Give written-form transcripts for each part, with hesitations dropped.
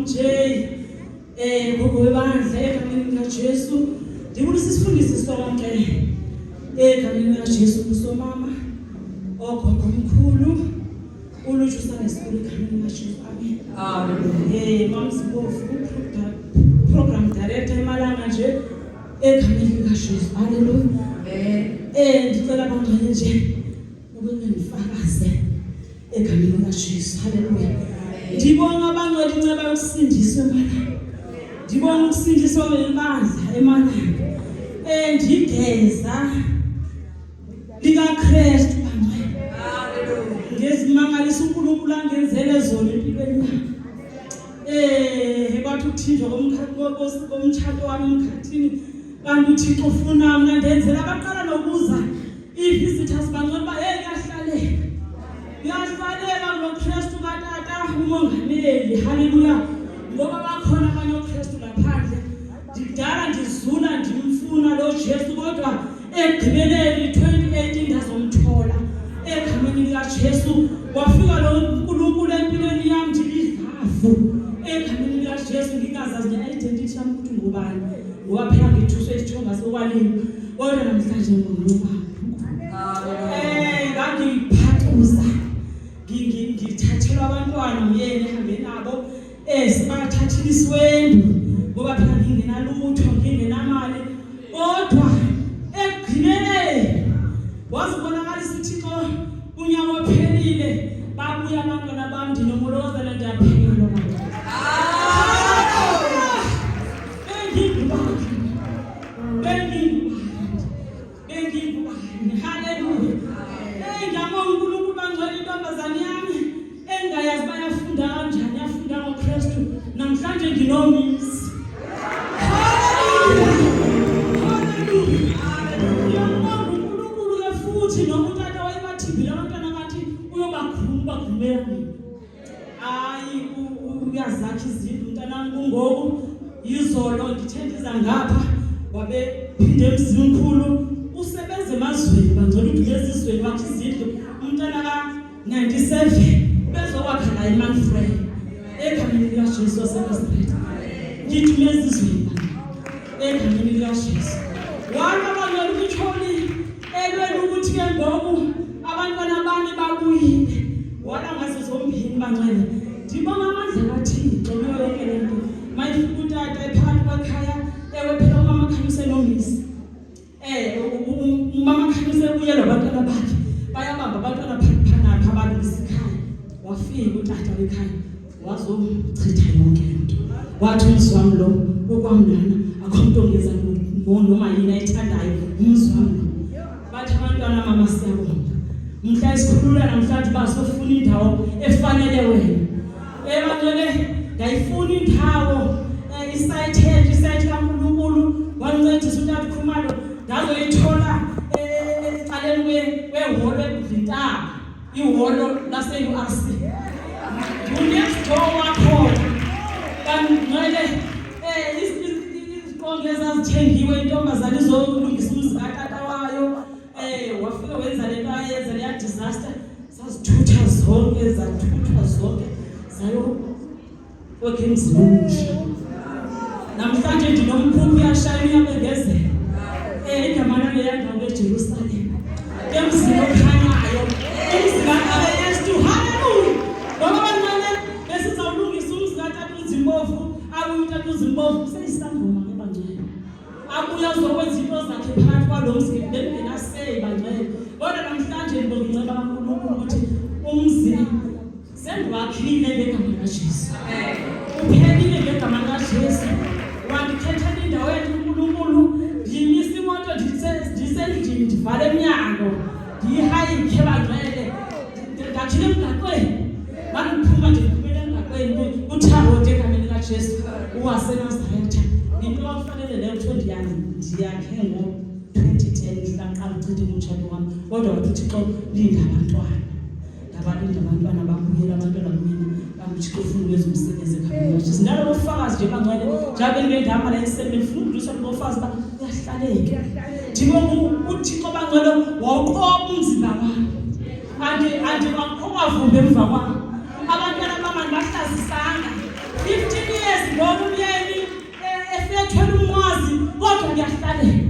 nje ngokubandla egameni likaJesu ndibulisa isifundisi sonke egameni likaJesu kusomama ogogo omkhulu ulutshu sanesikole egameni likaJesu amen. Mamsibofu program director emalanga nje egameni likaJesu haleluya. Ndicela bangcwele nje ube ngifakaze egameni likaJesu haleluya. Ndibonga abangcwele inceba yokusindiswa emalanga. Ndibonga ukusindiswa kwebandla emalanga. Ndigeza likaKristu bangcwele. Ngezimangalisa uNkulunkulu angenzele zona empilweni yami. Ekwathi ukuthinjwa komtshato wami emkhathini kanti uThixo ufuna mina ndenzela abaqala nokuza i-visitors bangcwele ba kuyahlalela. Kuyahlalela ngoKristu kaTata umongameli haleluya. Ngoba bakhona abanye oKristu laphandle ndidala ndizula ndimfuna lo Jesu kodwa ekugqibeleni 2018 ndazomthola egameni likaJesu wafika lo uNkulunkulu empilweni yami ndilivavu egameni likaJesu ngingazazi nge-identity yami ukuthi ngubani ngoba phela ngithuswe isithonga sokwalini kodwa namhlanje ngingubaba. Ngangiphathuza ngithathelwa abantwana myeni ehambe nabo sibathathile iswendu ngoba phela ngingenalutho ngingenamali kodwa ekugcineni wazibonakalisa uThixo unyaka ophelile babuya abantwana bami ndinomolozela ndiyaphelelwa bengingubani haleluya. Ngiyabonga uNkulunkulu bangcwele intombazane yami engayazi bayafunda kanjani yafunda ngoKristu namhlanje nginomisi. Nokutata wayebathibile abantwana bathi uyobakhulumela hayi uyazakha izindlu mntanami kungoku izolo ngithe ndiza ngapha wabe phinde emzimkhulu usebenza emazweni bangcwele ukuthi lezizweni wakhe izindlu umntana ka-97 bezokwakha la eManfred egameni likaJesu waseNazaretha ngithume ezizweni egameni likaJesu wala bangcwele ukutholi elwela ukuthi ke ngoku abantwana bami babuyile wala ngazo zombili bangcwele ndibonga amandla kaThixo kuyo yonke lento mayifika utata ephakathi kwekhaya phela umama Khamise nomisi umama Khamise ubuye labantwana bakhe bayabamba abantwana phanapha balungisa ikhaya wafika utata wekhaya wazochitha yonke lento wathi umzi wami lo okwamlana akho nto ongeza noma yini ayithandayo umzi wami bathi abantwana mama siyabonga mhla isikhulula namhlanje basofuna indawo efanele wena bangcwele ngayifuna indawo isayithe kaNkulunkulu wancedisa utata Khumalo ndazoyithola ecaleni kwehholo eBudlintaba ihholo lase-URC next door wakhona bangcwele izikonge ezazithengiwe intombazane izolungisa umzi katata wayo wafika wenza lento ayenza leya disaster sazithutha zonke zayo okhe emzini omusha namhlanje ndinomkhulu uyashaya uyabengezela igama lami liyandawo eJerusalem emzini okhanyayo emzini kaYesu haleluya. Ngoba bangcwele besizawulungisa umzi katata uZimbovu utata uZimbovu seyisangoma ngebangcwele abuya uzokwenza into zakhe phakathi kwalo mzi bengenaseyi bangcwele kodwa namhlanje ngibonga kaNkulunkulu ukuthi umzi sendiwakhile ngegama likaJesu uphelile ngegama likaJesu wandikhethela indawo yethu uNkulunkulu ndimisa imoto ndisendlini ndivale emnyango ndiyihayikhe bangcwele ndathile emgaqweni bandiphuma ndiphumele emgaqweni utharote egameni likaJesu waseNazaretha into wafanele leyo kuthiwa ndiyakhe ngo-2010 mhlaqala uchithe umtshato wami kodwa wathi uThixo linda abantwana ndabalinda abantwana babuyela abantwana kumina bamthixo ufuna ukwenza umsebenzi egameni likaJesu ndalo bofakazi nje bangcwele njabe ngendihamba la esemeni funa ukudluliswa kubofakazi ba kuyahlaleka ndibonga uThixo bangcwele wawuqoba umzimba wami andi waqoba vumba emva kwami abantwana bami bahlazisanga 15 lo umyeni efethwe umnqwazi kodwa ngiyahlalela.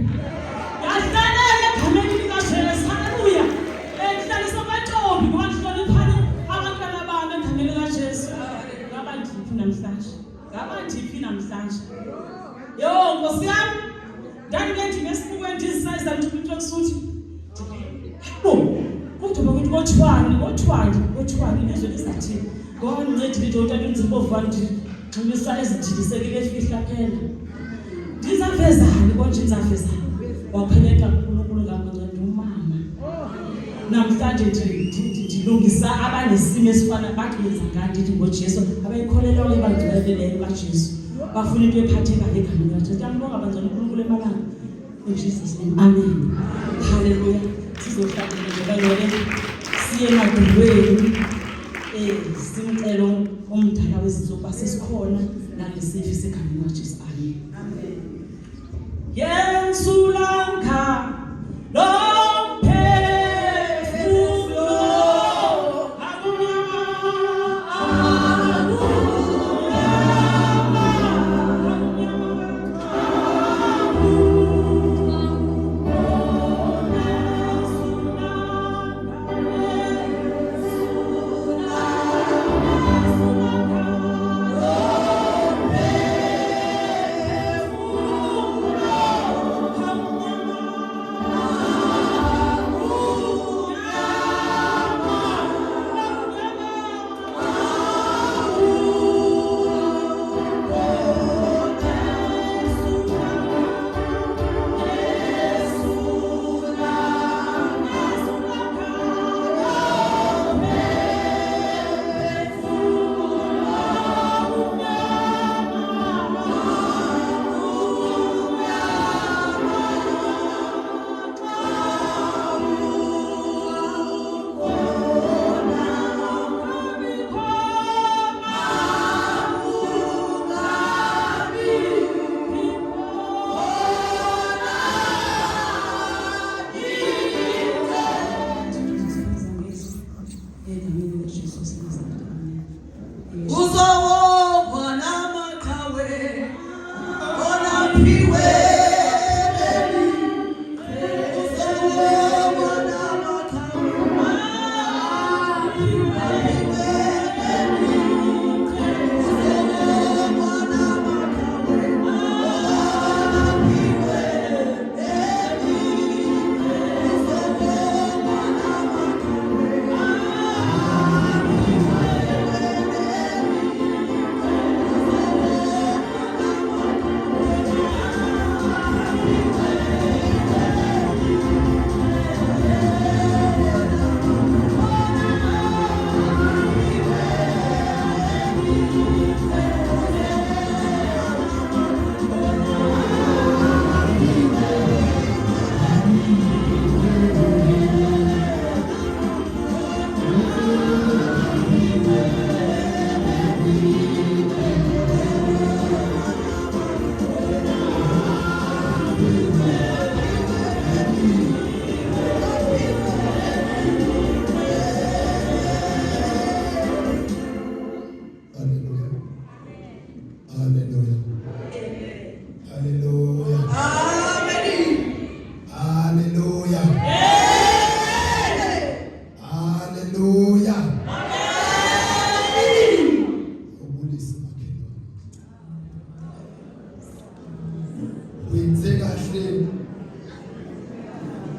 Ngiyahlalela egameni likaJesu. Haleluya. Ngihlalisa amantombi ngoba ngihloniphani abantwana bami egameni likaJesu. Ngaba ndiphi namhlanje? Yo, Nkosi yami. Ndangeke ngesikweni ndisiza into kusuthi. Kodwa bakuthi kothwani izwe lisathini. Ngoba ngincedi nje utata unzimbovu ngimisa ezidilisekile efihla phela. Ndizavezana konje ngizavezana. Wapheleka uNkulunkulu ngakunceda umama. Namhlanje ndilungisa abanesimo esifana bathi benza ngani ndithi ngoJesu abayikholelwa ebandileleyo kaJesu. Bafuna into ephathekayo egameni likaJesu. Ngiyambonga abanjani uNkulunkulu emalanga. In Jesus name. Amen. Hallelujah. Sizohlala nje siye emadolweni simcela umdala wezizwe sesikhona nalesifi sekhaya kaJesu. Amen. Yensulanka lo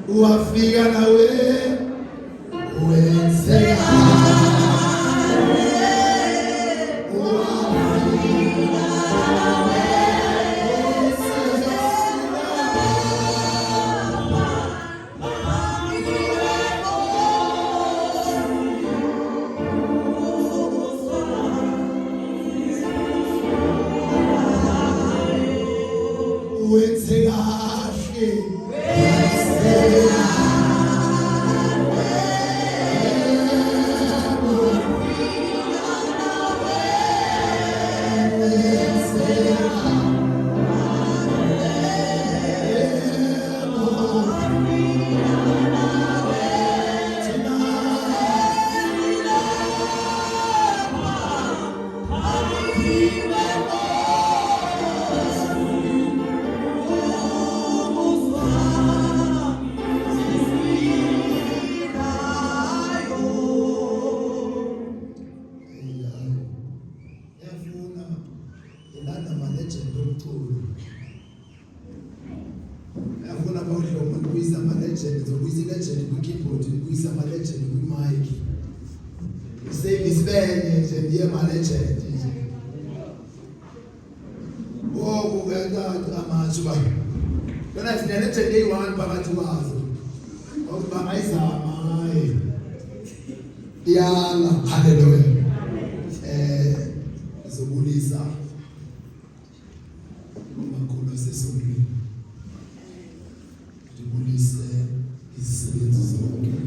Uafika nawe wenzeka legend omculo. Yabona bawudlo umuntu uyisa ama legend zokuyisa legend ku keyboard uyisa ama legend ku mic. Service benye nje ndiye ama legend nje. Oh kuyaka amajuba. Yona sine legend eyi-1 phakathi kwazo. Okuba ayizama hayi. Iyala hallelujah. Zobulisa umakhulu asesondweni ndibulise izisebenzi zonke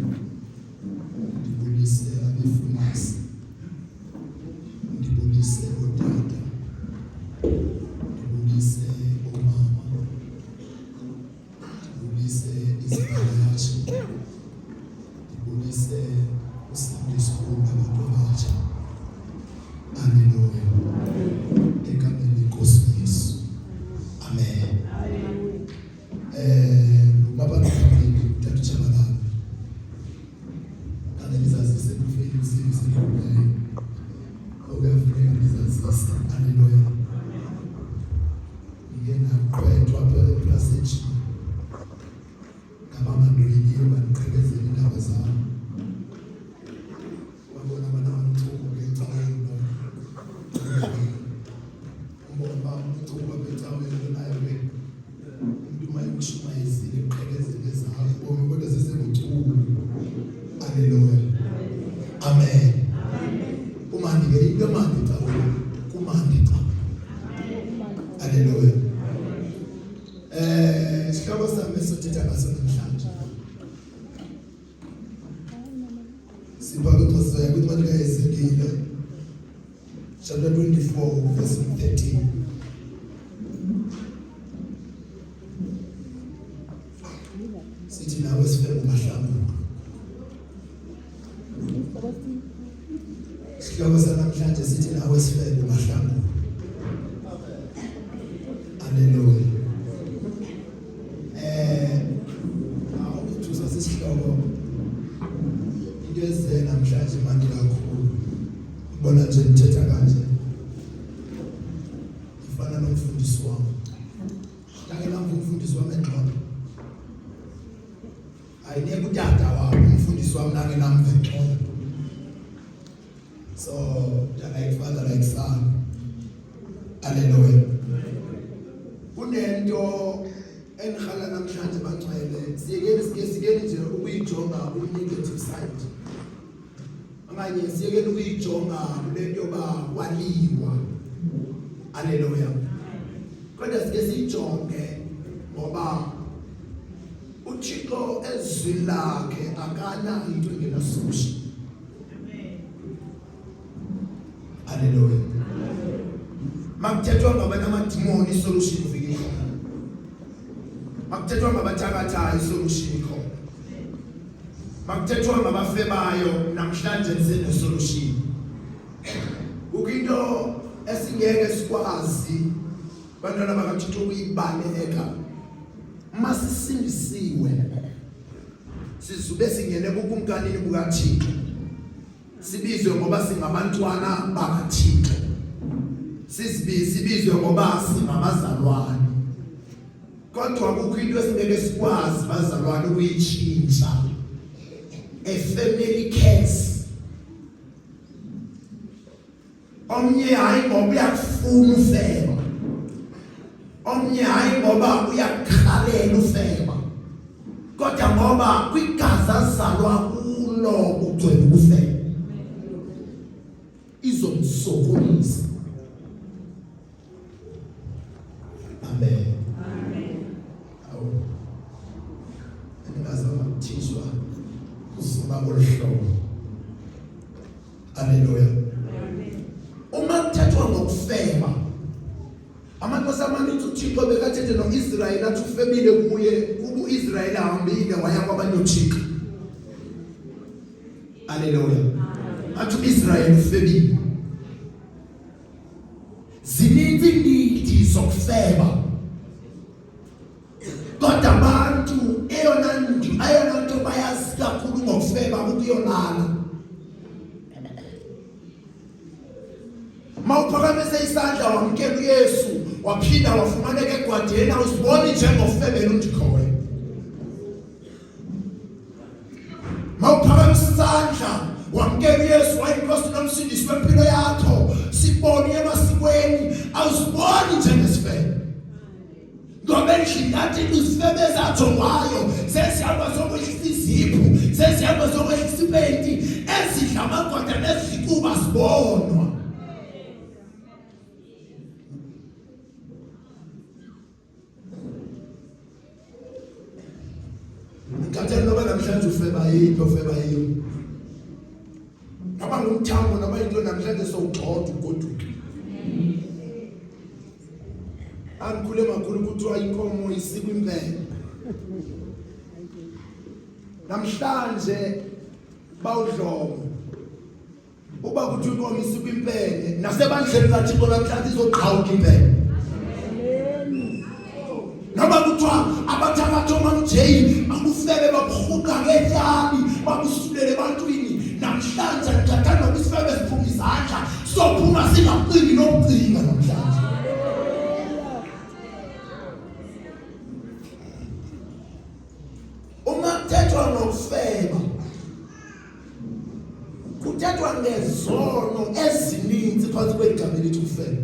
ndibulise abefundisi ndibulise otata ndibulise omama ndibulise izivakashi ndibulise uSunday school nabantu abatsha. Hallelujah. Ekameni lenkosi Yesu. Amen. Baba ngikhuleka utata uJabalala. Kana ngizazise kufeni usize kuleyo. Okuyafika ngizazise. Hallelujah. Ngiyena kwethu apha ePlassage. Ngabamba ndolini baniqhekezela indaba zami. Wabona abana banthuko ngecala ngoba ucuba bethawe nayo ke umuntu mayishuma izile uqhekezele zakho bonke kodwa sesenguculo. Hallelujah. Amen. Umandi ke into manje tawo kumandi cha. Hallelujah. Sihloko sami esothetha ngaso namhlanje sibhaka uThosa ukuthi manje kaYezekiel chapter 24 verse 13. Sithi nawe sifike umahlangu. Sihloko sanamhlanje sithi nawe sifike umahlangu. Hallelujah. Awuthusa sesihloko. Into eze namhlanje manje kakhulu. Bona nje ngithetha kanje. Ifana nomfundisi wami. Ngake namvu umfundisi wami engcono. Ayine kutata wami umfundisi wami ngake namvu engcono. So, like father like son. Hallelujah. Kunento engikhala namhlanje bangcwele. Siyeke nje ukuyijonga ku-negative side. Manje siyeke ukuyijonga lento yoba waliwa. Hallelujah. Kodwa sike sijonge ngoba uThixo ezwini lakhe akana into engenasolution. Hallelujah. Makuthethwa ngabantu amadimoni isolution ufike khona. Makuthethwa ngabathakathayo isolution ikhona. Makuthethwa ngabafebayo namhlanje nisene solution. Ukinto esingeke sikwazi bantwana bakaThixo ukuyibaleka. Masisindisiwe sizube singene kukumkanini bukaThixo. Sibizwe ngoba singabantwana bakaThixo. Sibizwe ngoba singabazalwane. Kodwa kukho into esingeke sikwazi bazalwane ukuyitshintsha. A family case. Omnye hayi ngoba uyakufuna ufeba. Omnye hayi ngoba uyakhalela ufeba. Kodwa ngoba kwigazi azalwa kulo ugcwele ukufeba. Izomsokolisa. Amen. Amen. Awu. Ngazama ukuthishwa kusuka kolhlobo. Hallelujah. Amen. Uma kuthethwa ngokufeba amankosi amaninzi uThixo bekathethe noIsrayeli athi ufebile kuye kuba uIsrayeli ahambile waya kwabanye uThixo. Hallelujah. Athi uIsrayeli ufebile. Zininzi indidi zokufeba. Kodwa abantu eyona nto bayazi kakhulu ngokufeba ukuyolala. Mawuphakamise isandla wamkela uYesu waphinda wafumaneka egwadeni awusiboni njengofebe lundikhoyo. Mawuphakama isandla wamkela uYesu wayinkosi nomsindisi wempilo yakho, sibone emasikweni awusiboni njengesifebe. Ngoba endlini yathi isifebe ezajongwayo sesihamba sokwehlisa iziphu, sesihamba sokwehlisa ipenti, ezidla amagwada nezikuba sibonwa. Katheni noba namhlanje ufeba yiphi ofeba yiyo. Noma ngumthambo noma into namhlanje sowugxotha ugoduke. Angikhule makhulu kuthiwa inkomo isiko impela. Namhlanje bawudlomo. Uba kuthi inkomo isiko impela nasebandleni kaThixo namhlanje izoqhawuka impela. Noma kuthiwa abathakathi omamjeyi akufebe babhuqa ngehlabi bakusulele ebantwini, namhlanje ngithatha noma isifebe siphuma izandla sophuma singaqini nokucinga namhlanje. Uma kuthethwa ngokufeba kuthethwa ngezono ezininzi phansi kwegama elithi ukufeba.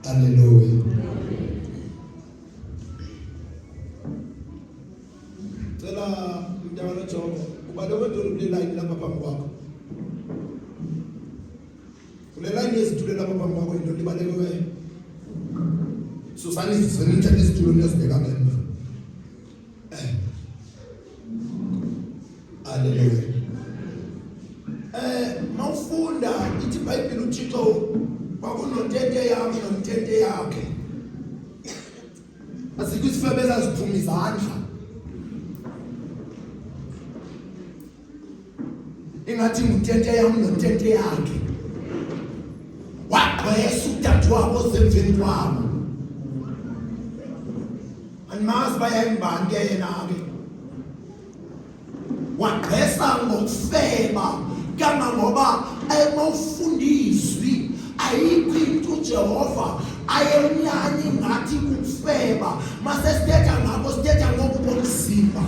Hallelujah. Tela mjana chomo ubalowe ndo kule line lapha phambi kwakho. Kule line yesitulo lapha phambi kwakho into libaleke wewe. Susani sizonithatha isitulo nesibeka ngemva. Hallelujah. Mawufunda ithi iBhayibheli uThixo kwakunontente yami nontente yakhe. Asikho isifebe ezaziphuma izandla. Ingathi nguntente yami nontente yakhe. Wagqwesa udadewabo osemveni kwabo. Andimazi bayayimbani ke yena-ke. Wagqwesa ngokufeba kangangoba emawufundiswi ayikho into uJehova ayemnyanye ngathi kufeba. Mase sithetha ngabo sithetha ngokubokusimba.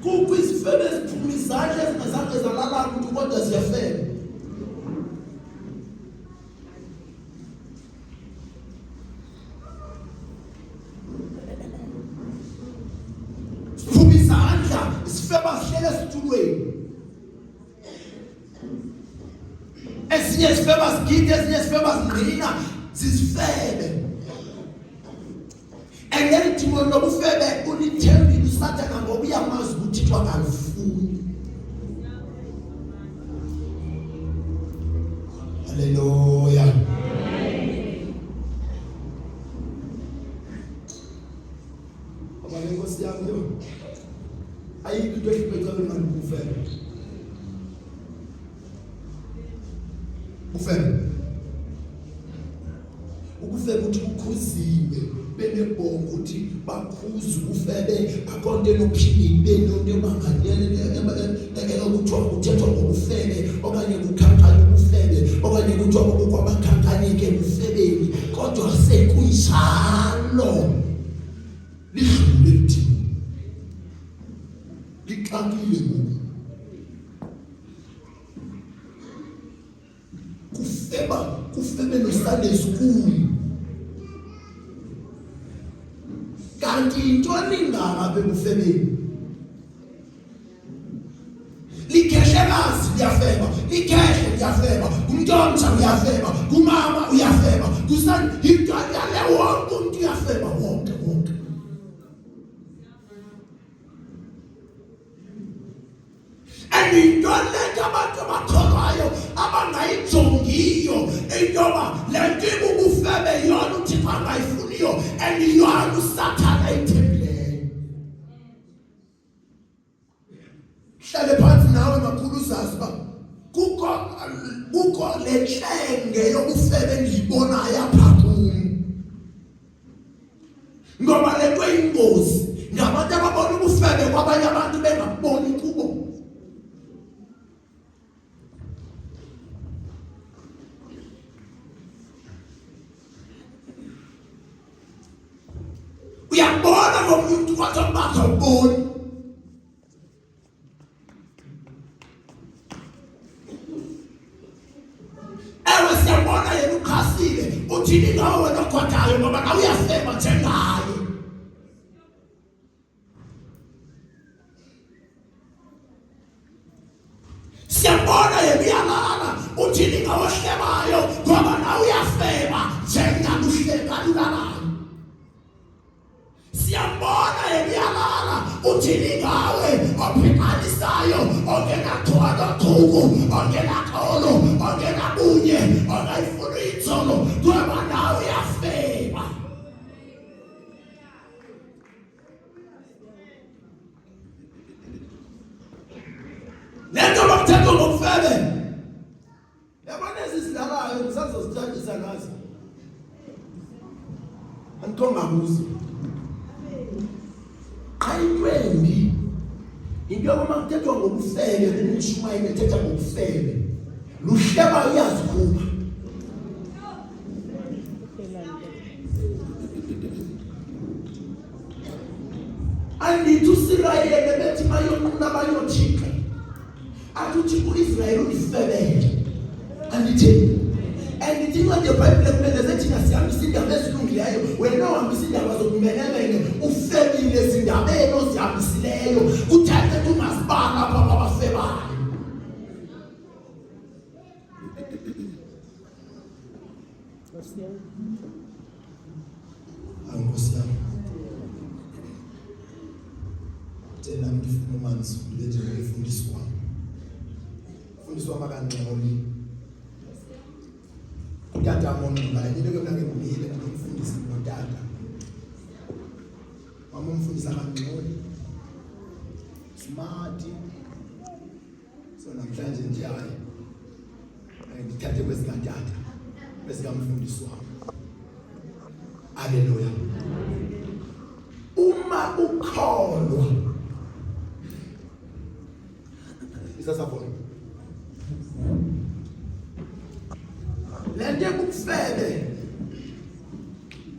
Kukho isifebe esiphuma izandla ezingazange zalala umuntu kodwa ziyafeba. Isifeba sihlele esitulweni. Esinye isifeba sigide, esinye isifeba singqina, zisifebe. Engeke Timon nobufebe unithembile uSathana ngoba uyamazi ukuthi Thixo akalifuni. Hallelujah. Abale Nkosi yami yo. Ayikho into ehluphethayo ngokufeba. Ukufeba uthi ukhuziwe benebhongo uthi bakhuza ukufebe akonto enophinde into ebanganele ukuthiwa kuthethwa ngokufebe okanye kukhankanya ukufebe okanye kuthiwa kwabakhankanyeke ukufebeni kodwa sekuyishalo lidlule lithi liqakile ngoku kufebe noSunday school kanti intoni ngapha ekufebeni likhehlekazi liyafeba likhehle liyafeba umntwana uyafeba kumama uyafeba kusani intwana le wonke umuntu uyafeba wonke into le abantu abakholwayo abangayijongiyo intoba le nto ubufebe yona uThixo angayifuniyo andiyona uSathane ayithembileyo. Hlale phansi nawe makhulu uzazi uba kukho le nhlenge yobufebe endiyibonayo apha kum ngoba le nto eyingozi ngaba kwabanye abantu bengaboni kubo. Uyabona ngomuntu kodwa bangaboni. Siyabona yena ukhasile uthini ngawe wena okhodayo ngoba nawe uyafema njengaye. Siyabona yena uyalala uthini ngawe ohlemayo ngoba nawe uyafema njengaye uhlekani. Siyabona yena uyalala uthini ngawe ophikanisayo ongenathwala thuku ongenaxolo ongenabunye ongayifuna itholo ngoba nawe uyafema. Lento bakuthetha ngokufebe yabona ezizidalayo ngisazozitshengisa ngazo antonga kuzo. Ayintwembi into yoma kuthethwa ngokufebe kunishumayine ethetha ngokufebe luhleba uyazikhupha. Andithi uSirayeli bethi bayonquna bayothika athi uIsrael unifebele andithi incwadi yeBhayibheli kumele thina sihambisa indaba ezilungileyo wena ohambisa indaba zokumelelene ufebile ezindabeni ozihambisileyo kuthethe ukuthi ungasibala apha abafebayo. Angosiyami tena ngifuna umanzi ulethe ngifundiswa makangcono utata monga into ke mnake mbile ngifundisa ngotata mama umfundisa kangcono smart so namhlanje nje hayi ngithathe kwesikatata besikamfundisi wami. Haleluya. Uma ukholwa isasabona lento ekufebe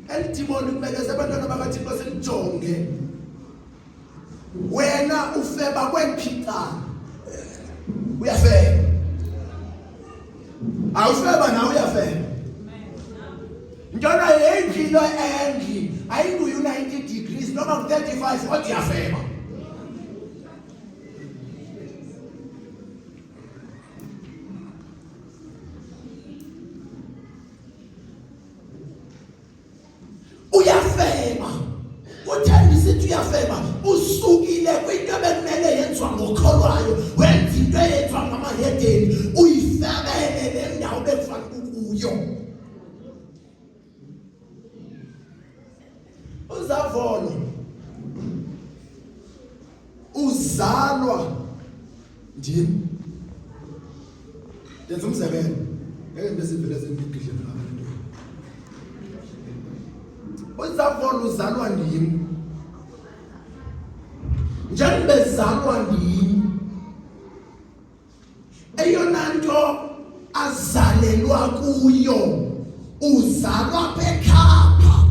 elidimoni kumele sebantwana bakaThixo selijonge wena ufeba kwephicana uyafeba awufeba nawe uyafeba njona yendlilo endli ayinguyu 90 degrees noma 35 kodwa uyafeba. Uyafema uthembisa ukuthi uyafema usukile kwinto ebekumele yenziwa ngokholwayo wenza into eyenziwa ngamahedeni uyifebele le ndawo bekufanele kuyo. Uzavolo uzalwa ndini yenza umsebenzi ngeke besivele sengigidle abantu. Uzavolo uzalwa ndini njengoba bezalwa ndini eyona nto azalelwa kuyo uzalwa bekhapha.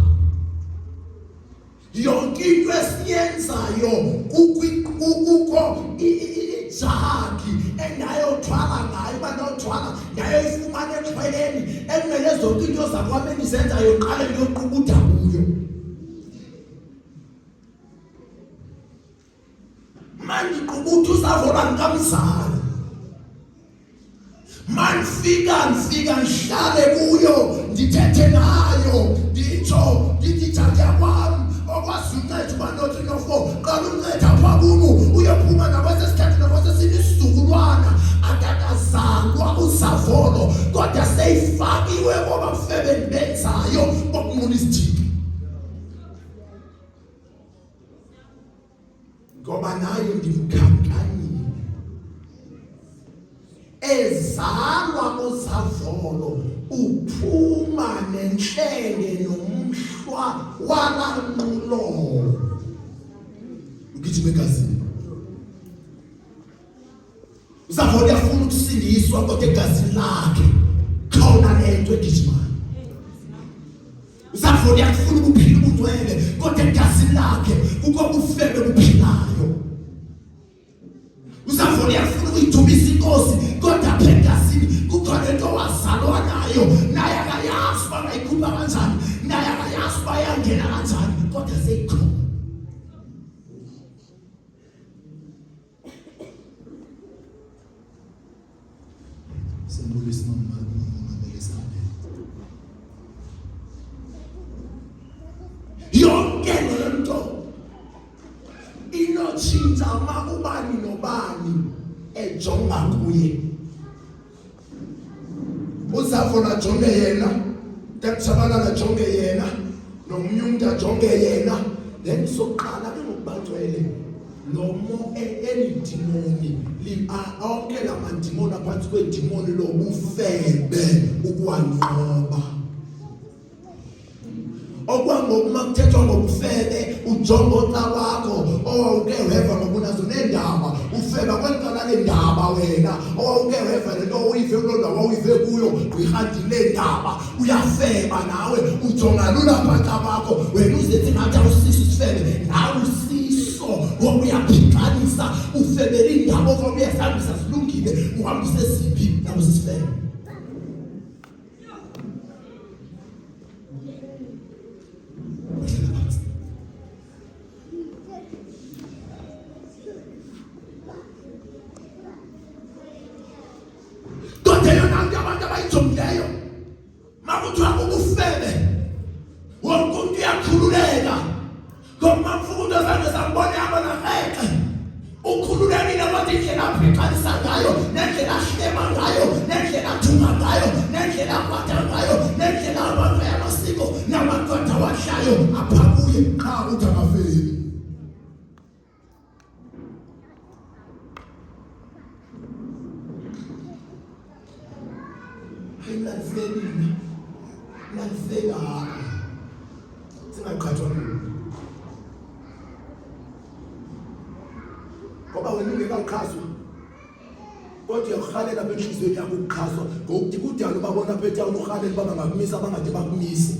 Yonke into esiyenzayo kukho ijaki endayothwala ngayo banothwala ndayoyifumana exhweleni ekumele zonke into zakwami nizenzayo qale ngiyoqubutha kuyo. Manje qubutha uzavola ngikamzala manifika ngihlale kuyo ndithethe nayo nditsho ndithatha kwami okwasuncetha ubanothi nofo qala uncetha phakumu uyaphuma nakwasesithathu nakwasesini isizukulwana akakazalwa uzavolo kodwa seyifakiwe ngoba mfebe benzayo okumula isithiki ngoba nayo ndimkhankanyile ezalwa uzavolo uphuma nenhlenge nomhlwa walanqulo. Ngithi ugijima egazini. Uzavona uyafuna ukusindiswa kodwa egazini lakhe khona lento egijimayo. Uzavona uyafuna ukuphila ubungcwele kodwa egazini lakhe kukho ubufebe obuphilayo. Uzavona uyafuna ukuyithumisa inkosi kodwa apha egazini kukhona into wazalwa nayo, naye akayazi uba ngayikhupha kanjani, naye akayazi uba yangena kanjani kodwa seyikhona. Sembulisa yonke lento inotshintsha makubani nobani ejonga kuye. Uzavona jonge yena, takusabalala jonge yena, nomunye umuntu ajonge yena. Then soqala ke ngokubangcwele lomo elidimoni onke lamadimoni aphansi kwedimoni lobufebe ukwanqoba. Okwangokuma kuthethwa ngobufebe ujonga oxa wakho owawuke weva ngokunazo nendaba ufeba kwenkala lendaba wena owawuke weva lento uyive kulonda wawuyive kuyo uyihanti lendaba uyafeba nawe ujonga lula phansi bakho wena uzethi ngathi awusiso isifebe nawe usiso ngoba uyaphikanisa ufebele indaba ofa uyasambisa silungile uhambise siphi nawe sisifebe. Makuthiwa ukufebe wonke umuntu uyakhululeka ngoba mfundo zange sambone abanaqeqe ukhululekile kodwa indlela aphiqanisa ngayo nendlela ahlema ngayo nendlela athunga ngayo nendlela akwata ngayo nendlela abantu yamasiko namadoda awahlayo aphakuye qha ukuthi akafebi. Ayinafebile nafela singaqhathwa ngoba wena ungekaqhazwa kodwa uyakhalela benhlizweni yakho ukuqhazwa ngokuthi kudala ubabona phethe unohalela baba ngakumisa bangade bakumise.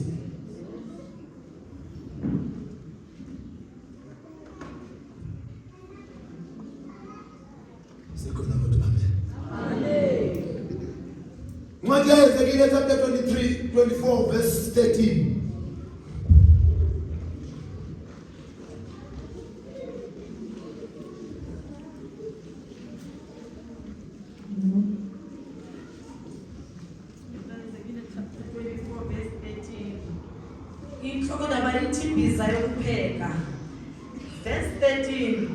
Sikhona abantu amen. Ncwadi yaEzekiel chapter 23:24 verse 13. Inhloko ndaba lithi imbiza yokupheka. Verse 13.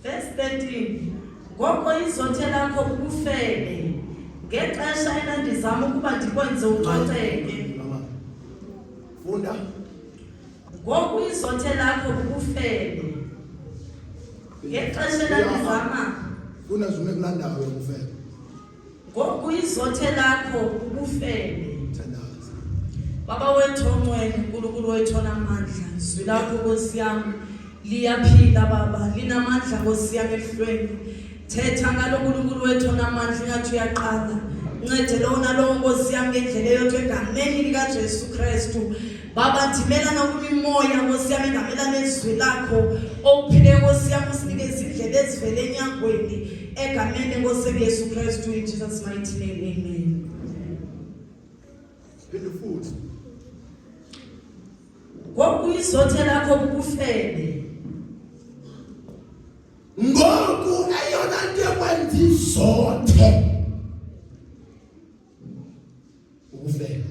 Verse 13. Ngoko izothe lakho ubufebe ngexesha enandizama ukuba ndikwenze ucoceke. Funda. Ngoko izothe lakho ubufebe ngexesha enandizama. Funda zume kulandayo ubufebe. Ngoko izothe lakho ubufebe. Baba wethu ongcwele, uNkulunkulu wethu onamandla, izwi lakho Nkosi yami liyaphila Baba, linamandla Nkosi yami ehlweni. Thetha ngalo uNkulunkulu wethu onamandla ngathi uyaqala. Ncede lo nalo Nkosi yami ngendlela yethu egameni lika Jesu Kristu. Baba ndimela nokumimoya Nkosi yami ngamela nezwi lakho ophile Nkosi yami usinikeze indlela ezivele enyangweni egameni Nkosi Yesu Kristu in Jesus mighty name amen. Futhi ngoku izothe lakho ubufebe ngoku ayona nto ekwenza izothe ubufebe.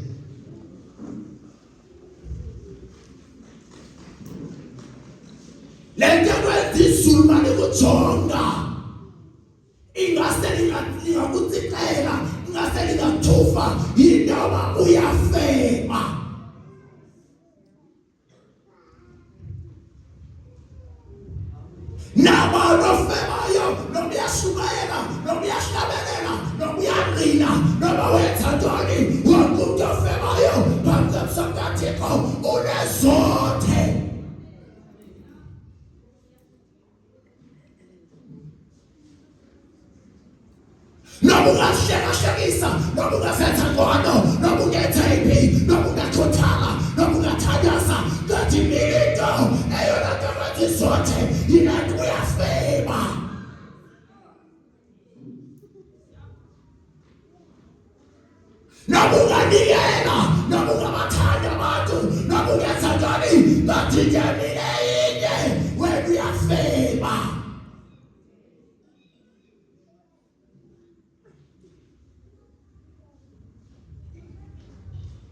Le nto ekwenza izulu mali kujonga ingase lingakutsixela ingase lingathufa yindaba uyafeba. Naba nofebayo nobuyashukela nobuyahlabelela nobuyaqina noba wenza ntoni wonke umuntu ofebayo phambi kaThixo wakho unezothe. Noma ungahlekisa, noma ungasetha ngono, noma ungetha iphi, noma ungakhothala, noma ungathandaza, kanti into eyona nto abathi izothe yilento uyafeba. Noma unganikela, noma ungabathanda abantu, noma ungenza njani, kanti nje mina yinye wena uyafeba.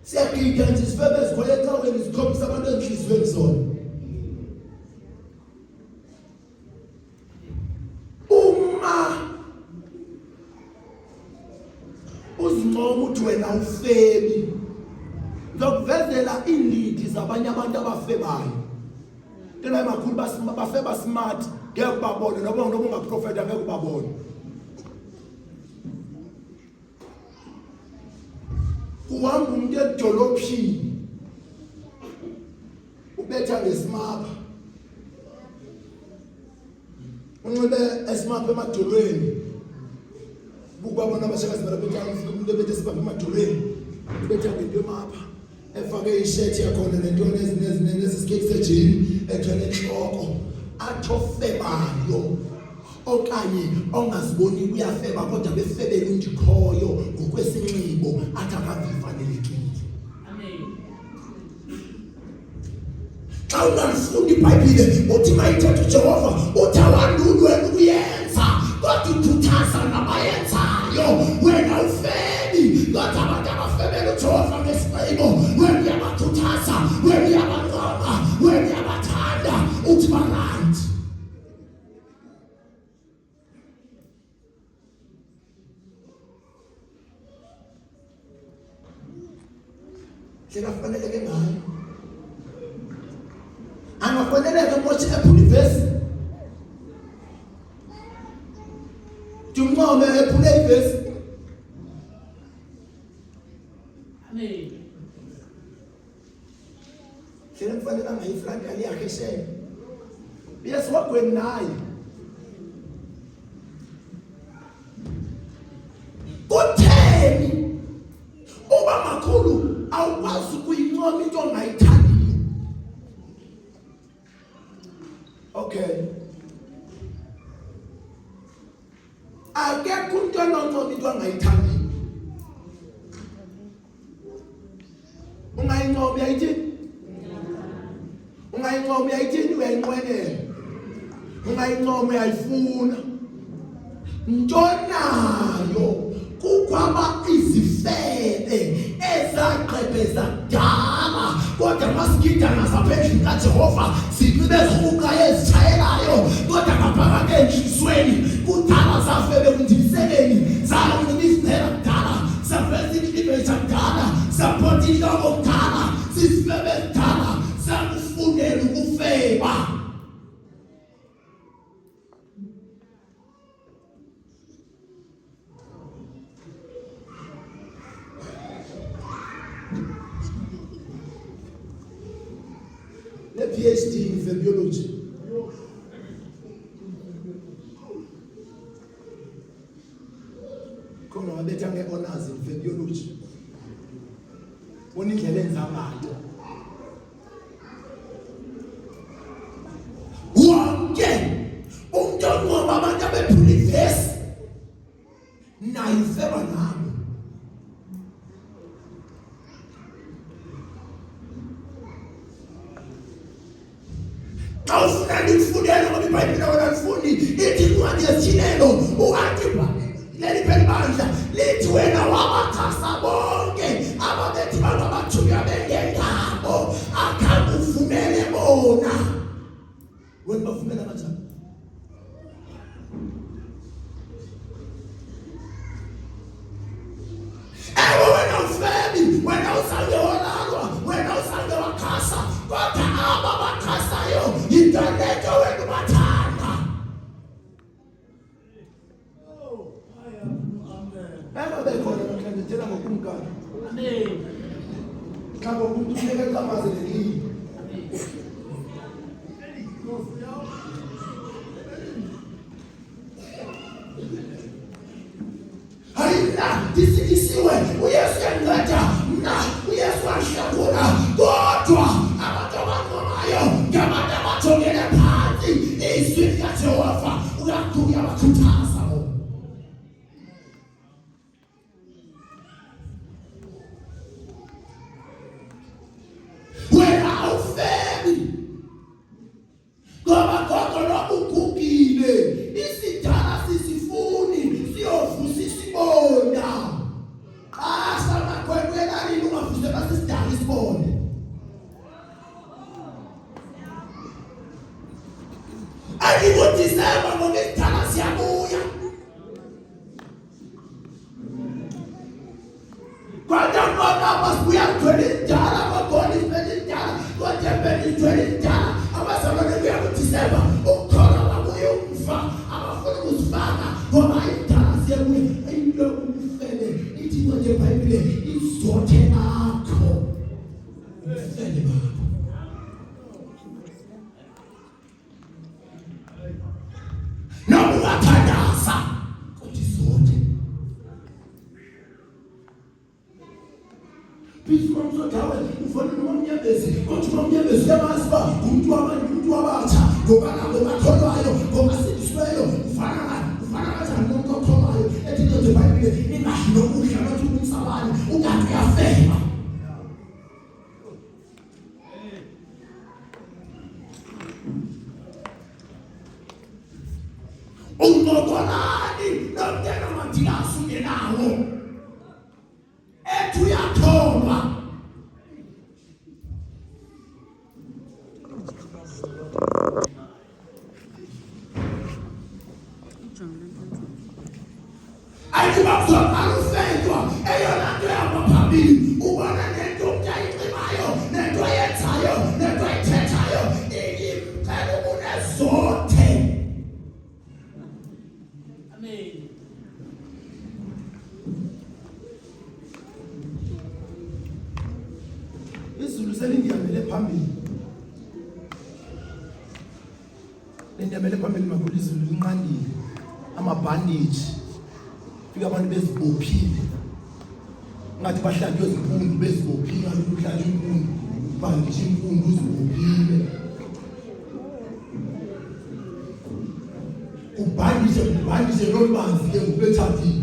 Siyagida nje sifebe ezikhole ecaweni sikhombisa abantu enhliziyweni zona. Uma uzincoma ukuthi wena ufebi, ngizokuvezela indidi zabanye abantu abafebayo. Tena emakhulu bafeba smart, ngeke ubabone noma ungaprofeta ngeke ubabone. Uhamba umuntu edolophini ubetha ngesimapha, unxibe esimapha emadolweni, bukubabona abashakazi balabetha umuntu ebetha esimapha emadolweni, ubetha ngento emapha, efake ishethi yakhona nentoni ezinezisiketi sejini ethwele enhloko, athofebayo okanye ongaziboni uyafeba kodwa befebela undikhoyo ngokwesinxibo athi akavifanelekile. Amen. Xa ungalifundi iBhayibhile uthi mayithetha uJehova uthi awandulwe ukuyenza kodwa uthuthaza nabayenzayo. Wena ufebi kodwa abantu abafebela uJehova ngesinxibo wena uyabathuthaza, wena uyabancoma, wena uyabathanda uthi barandi. Sikafaneleke ngayo. Angafaneleke mothi ephulivesi. Tumncome ephulivesi. Amen. Sikafaneleke ngayifront aliyakhe sheme. Yes wakweni naye. Kutheni uba makhulu awukwazi ukuyincoma into ongayithandiyo? Okay. Akekho umuntu ononcoma into ongayithandiyo. Ungayincoma uyayithini? Ungayincoma uyayithini? Uyayinqwenela. Ungayincoma uyayifuna. Ntonayo kukwaba izifebe ezaqhebeza dala kodwa masigida nasaphendlini kaJehova siqibe zihuka ezitshayelayo kodwa ngaphakathi enhlizweni kudala safebe kundibiseleni zakunxiba izithela kudala safeza inhliziyo zakudala saphotha inhloko kudala sisifebe ezidala sakufundela ukufeba. PhD in Physiology. Khona wabetha nge-honors in Physiology. Unindlela enza ngayo. Wonke umuntu onqoba abantu abephulivesi naye ufeba nabo. Ufuna ndifundele ngoba iBhayibhile wena lifundi ithi incwadi yesithilelo ukathi leli phelibandla lithi wena wabakhasa bonke ababethi bangabathunywa bengengabo akakuvumele bona. Wena bavumela kanjani? Wena ufebi, wena usange walalwa, wena usange wakhasa kodwa aba bakhasayo yintanetho wena ubathanda. Amen. Ema bekhona namhlanje thina ngokumkani. Amen. Xa umuntu ufike eqamazelekile. Hayina disikisiwe uYesu yanceda mna uYesu washiyakhona kodwa abantu abangomayo ngabantu abajongele phansi izwi likaJehova uyakhuluya abakhuthaza bona. Wena awufemi ngoba kodwa lokugugile isidala sisifuni siyovusa isibonda. Samakhwekhwela nini ungavuse basisidala isibonda? Angibudisemba ngoba isidala siyabuya. Kodwa ngoba basibuya kugcwele isidala amagoli isipele isidala kodwa empela igcwele isidala abazalwane kuyabudisemba ukukholwa babuye ukufa abafuna ukuzifaka ngoba isidala siyabuya. Ayilo umfele ithi nje eBhayibhile izothe nakho umfele baba. Noma ungathandaza kodwa izothe. Bisho umsothawe ufuna nomnyembezi kodwa umnyembezi uyamazi ba umuntu wabatha ngoba nabo bakholwayo ngoba sidisweyo ufana kanjani nomuntu okholwayo ethi nje eBhayibhile ingashi nokuhla bathi umsabani ungathi uyafema. Ungokolani nomntana Mathias ungenawo ethi uyatholwa. Ayibakuzokala ufendwa eyona nto yahamba phambili ubona nento uyayixibayo nento yenzayo nento ayithethayo ilimcela ukunezothe. Amen. Izulu selindiyamele phambili. Lendiyamele phambili makhulu izulu linqandile. Amabhandage. Fika abantu bezibophile. Ngathi bahlanjwe izimpundu bezibophile ukuhlanjwa impundu. Bandage impundu uzibophile. Ubhandise lolubanzi ke ngubethathile.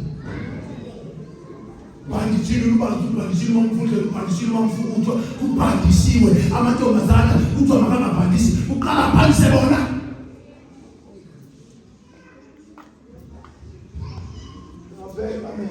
Bandishile ulubanzi, bandishile mamfundle, bandishile mamfutho, kubhandishiwe amantombazana kuthiwa makangabhandisi uqala phansi bona. Amen.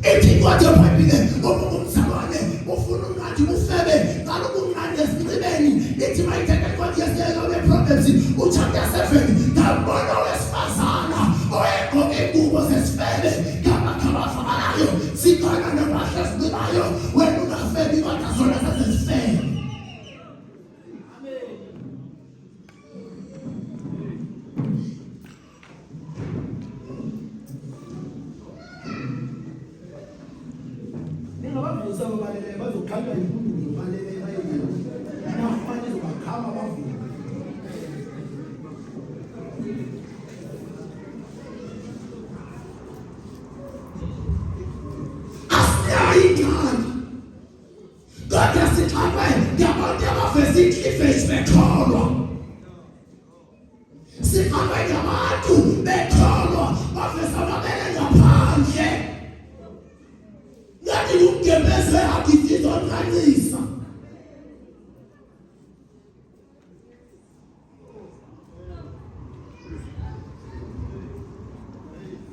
Ethi kwathi eBhayibhile umzalwane ufuna ungathi ufebe kaloku umnandi esicibeni ithi mayithetha kwathi yesiyeka Proverbs uchapter 7 ngabona wesifazana oyegqoke ingubo zesifebe ngabakhabafanayo sikhona nempahla esicibayo wena ungafebi kodwa zona zazesifebe. Bazokhala impundu balele bayini nafanye zobakhama bavuka. Asiyayithanda kodwa sixakwe ngabantu abaveza iklifishi bekholwa. Sixakwe ngabantu bekholwa baveza amabele ngaphandle. Ngathi umgemeze akithi zonqanisa.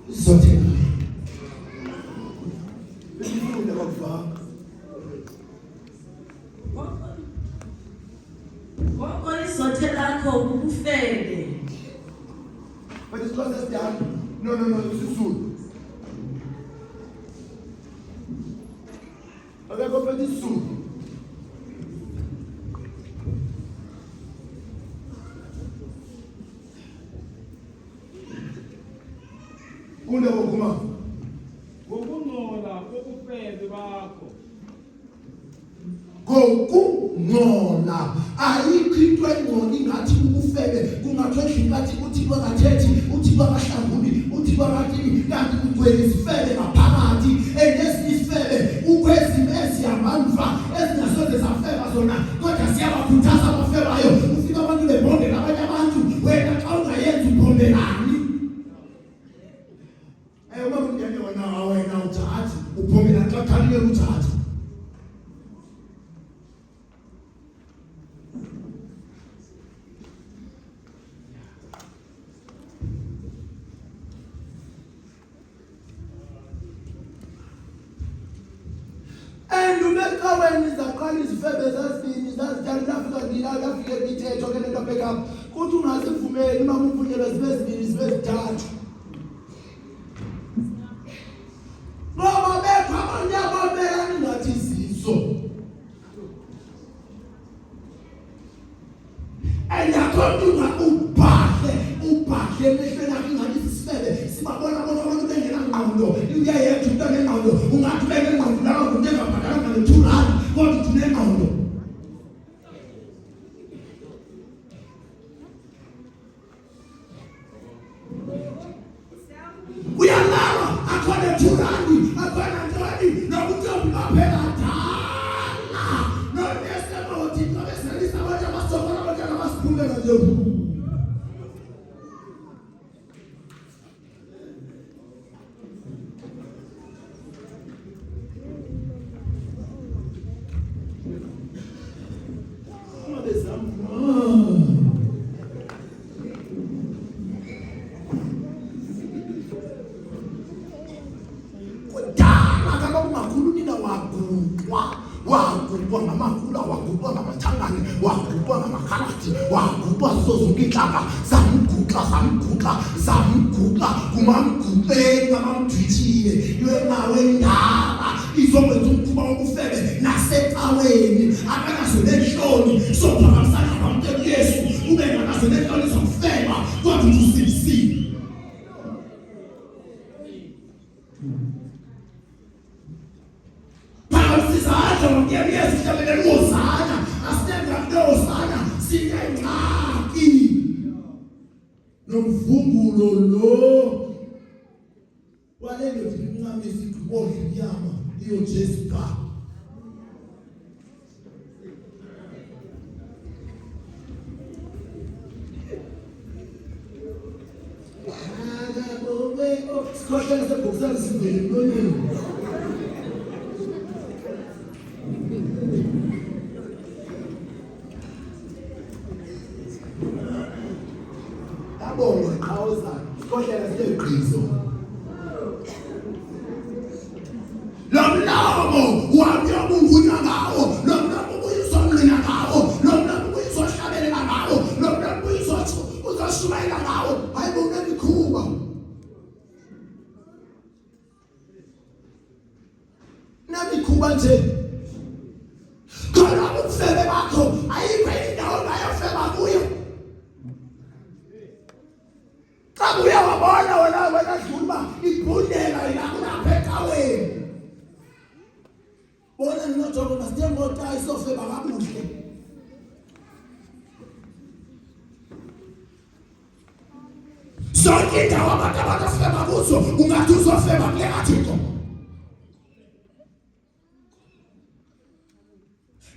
Zote befunda bakufaka Ngoko izothe lakho ukufele. but it's not just that. No, usisulu. Akekho phethe isulu. Kunde kokuma. Ngokungcola kokufebe bakho. Ngokungcola ayikho into engcola ingathi ukufebe kungathwesha ingathi uthi bangathethi uthi bangahlanguli uthi bangathini kanti kugcwele isifebe ngaphakathi enesifebe ukwezimo eziyamandla ezingasoze zafeba zona kodwa siyabakhuthaza abafebayo ufika abantu bebonde nabanye abantu wena xa ungayenzi ubhombelani uma ungene wena uthatha ubhombela xa khalile uthatha. When is the college febres as being that Africa mithetho ke lento backup kuthi ungasivumeli uma umvunyelwe sibezibili sibezithathu ngoba bethu abantu ababelani ngathi zizo enyakhona ubhahle emehlweni akhe ngathi sisifebe sibabona bona abantu bengenangqondo uyayethu into engqondo ungathi benengqondo lawo umuntu engabhadalanga le-2 rand kodwa unengqondo uyalala akhona 2 rand akhona ntoni nokuthi baphela dala nonesemothi nobesalisa abantu abasokola abantu abasiphumela nje wagubwa ngamakula wagubwa ngamathangane wagubwa ngamakhaladi wagubwa zonke inhlaka zamguqa kumamguqeni amamdwithile ywenawe ndaba izokwenza umkhuba wokufebe nasecaweni akanazo nenhloni sophakamisana nabantu Yesu ube nganazo nenhloni zokufeba kodwa usibisile ngiyabiyeza ihlabele lozana asitenga lozana sinengxaki nomvungulo lo walelo zincane izigqibodla inyama iyo Jessica sikhohlele sebhokisana sivele emlonyeni kodwa siyeqhizo lomlomo wamyobungunya ngawo lomlomo uyizomlina ngawo lomlomo uyizohlabelela ngawo lomlomo uzoshumayela ngawo hayi bongemikhuba namikhuba nje khona ubufebe bakho ayikho indawo bayofeba kuyo kabuya wabona wena dluma ibhundela ilaphecaweni bona nginojogo masithengota isofeba kabuhle sonke indawo abantu abafeba kuzo ungathi uzofeba kule kathixo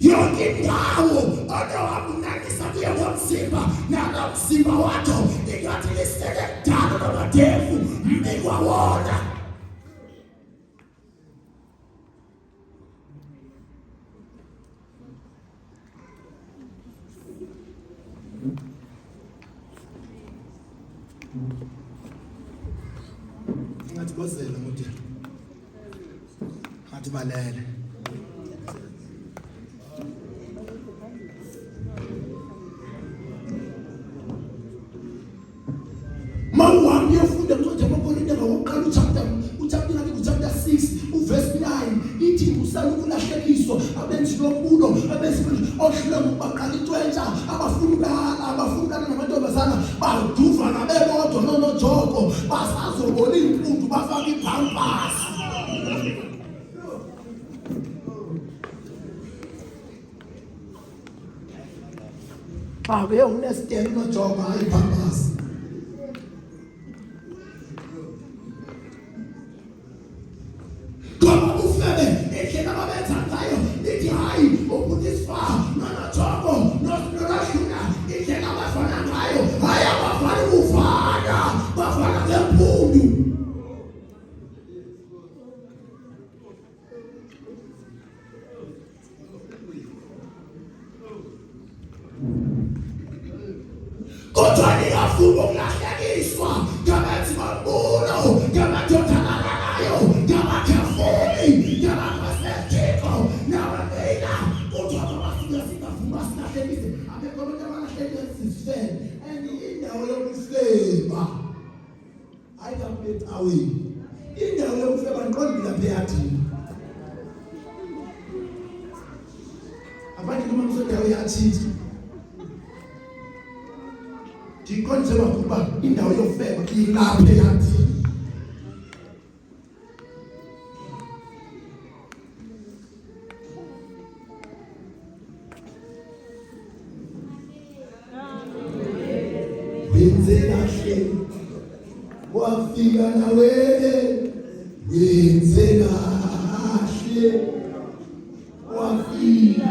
yonke indawo odawabunanisa kuyo ngomzimba nalomzimba wakho ingathi lisele kudala nomadevu mbikwa wona ngathi kozela mude ngathi balele mawami yofunda mncwadi amaKorinto ngokuqala uchapter 6 uverse 9 ithi usala ukulahlekiswa abenzi lobulo abenzi ohlelo baqala intwentsha abafuna namantombazana baduva nabebodwa nonojogo basazobona impundu Ake unesteni nojoba ayiphaphasi. Ngoba ufebe endlela ababenza ngayo lithi hayi ubudiswa nonojobo nosashuna indlela abafana ngayo hayi abafana ukufana bafana ngempundu. Kodwa niyafuna ukulahlekiswa ngabenzi bombulo, ngamadodana nayo, ngamakhafuni, ngamakhasethiko, nababela. Kodwa abafika singavuma silahlekise, abekho abantu abalahlekisa isifebe, and indawo yokufeba. Hayi kampethu awe. Indawo yokufeba nqondi lapha eyathini. Abanye noma kusendawo yathini. Ndikonzela ukuba indawo yofeba ilapha yathi. Wenze kahle wafika nawe wenze kahle wafika.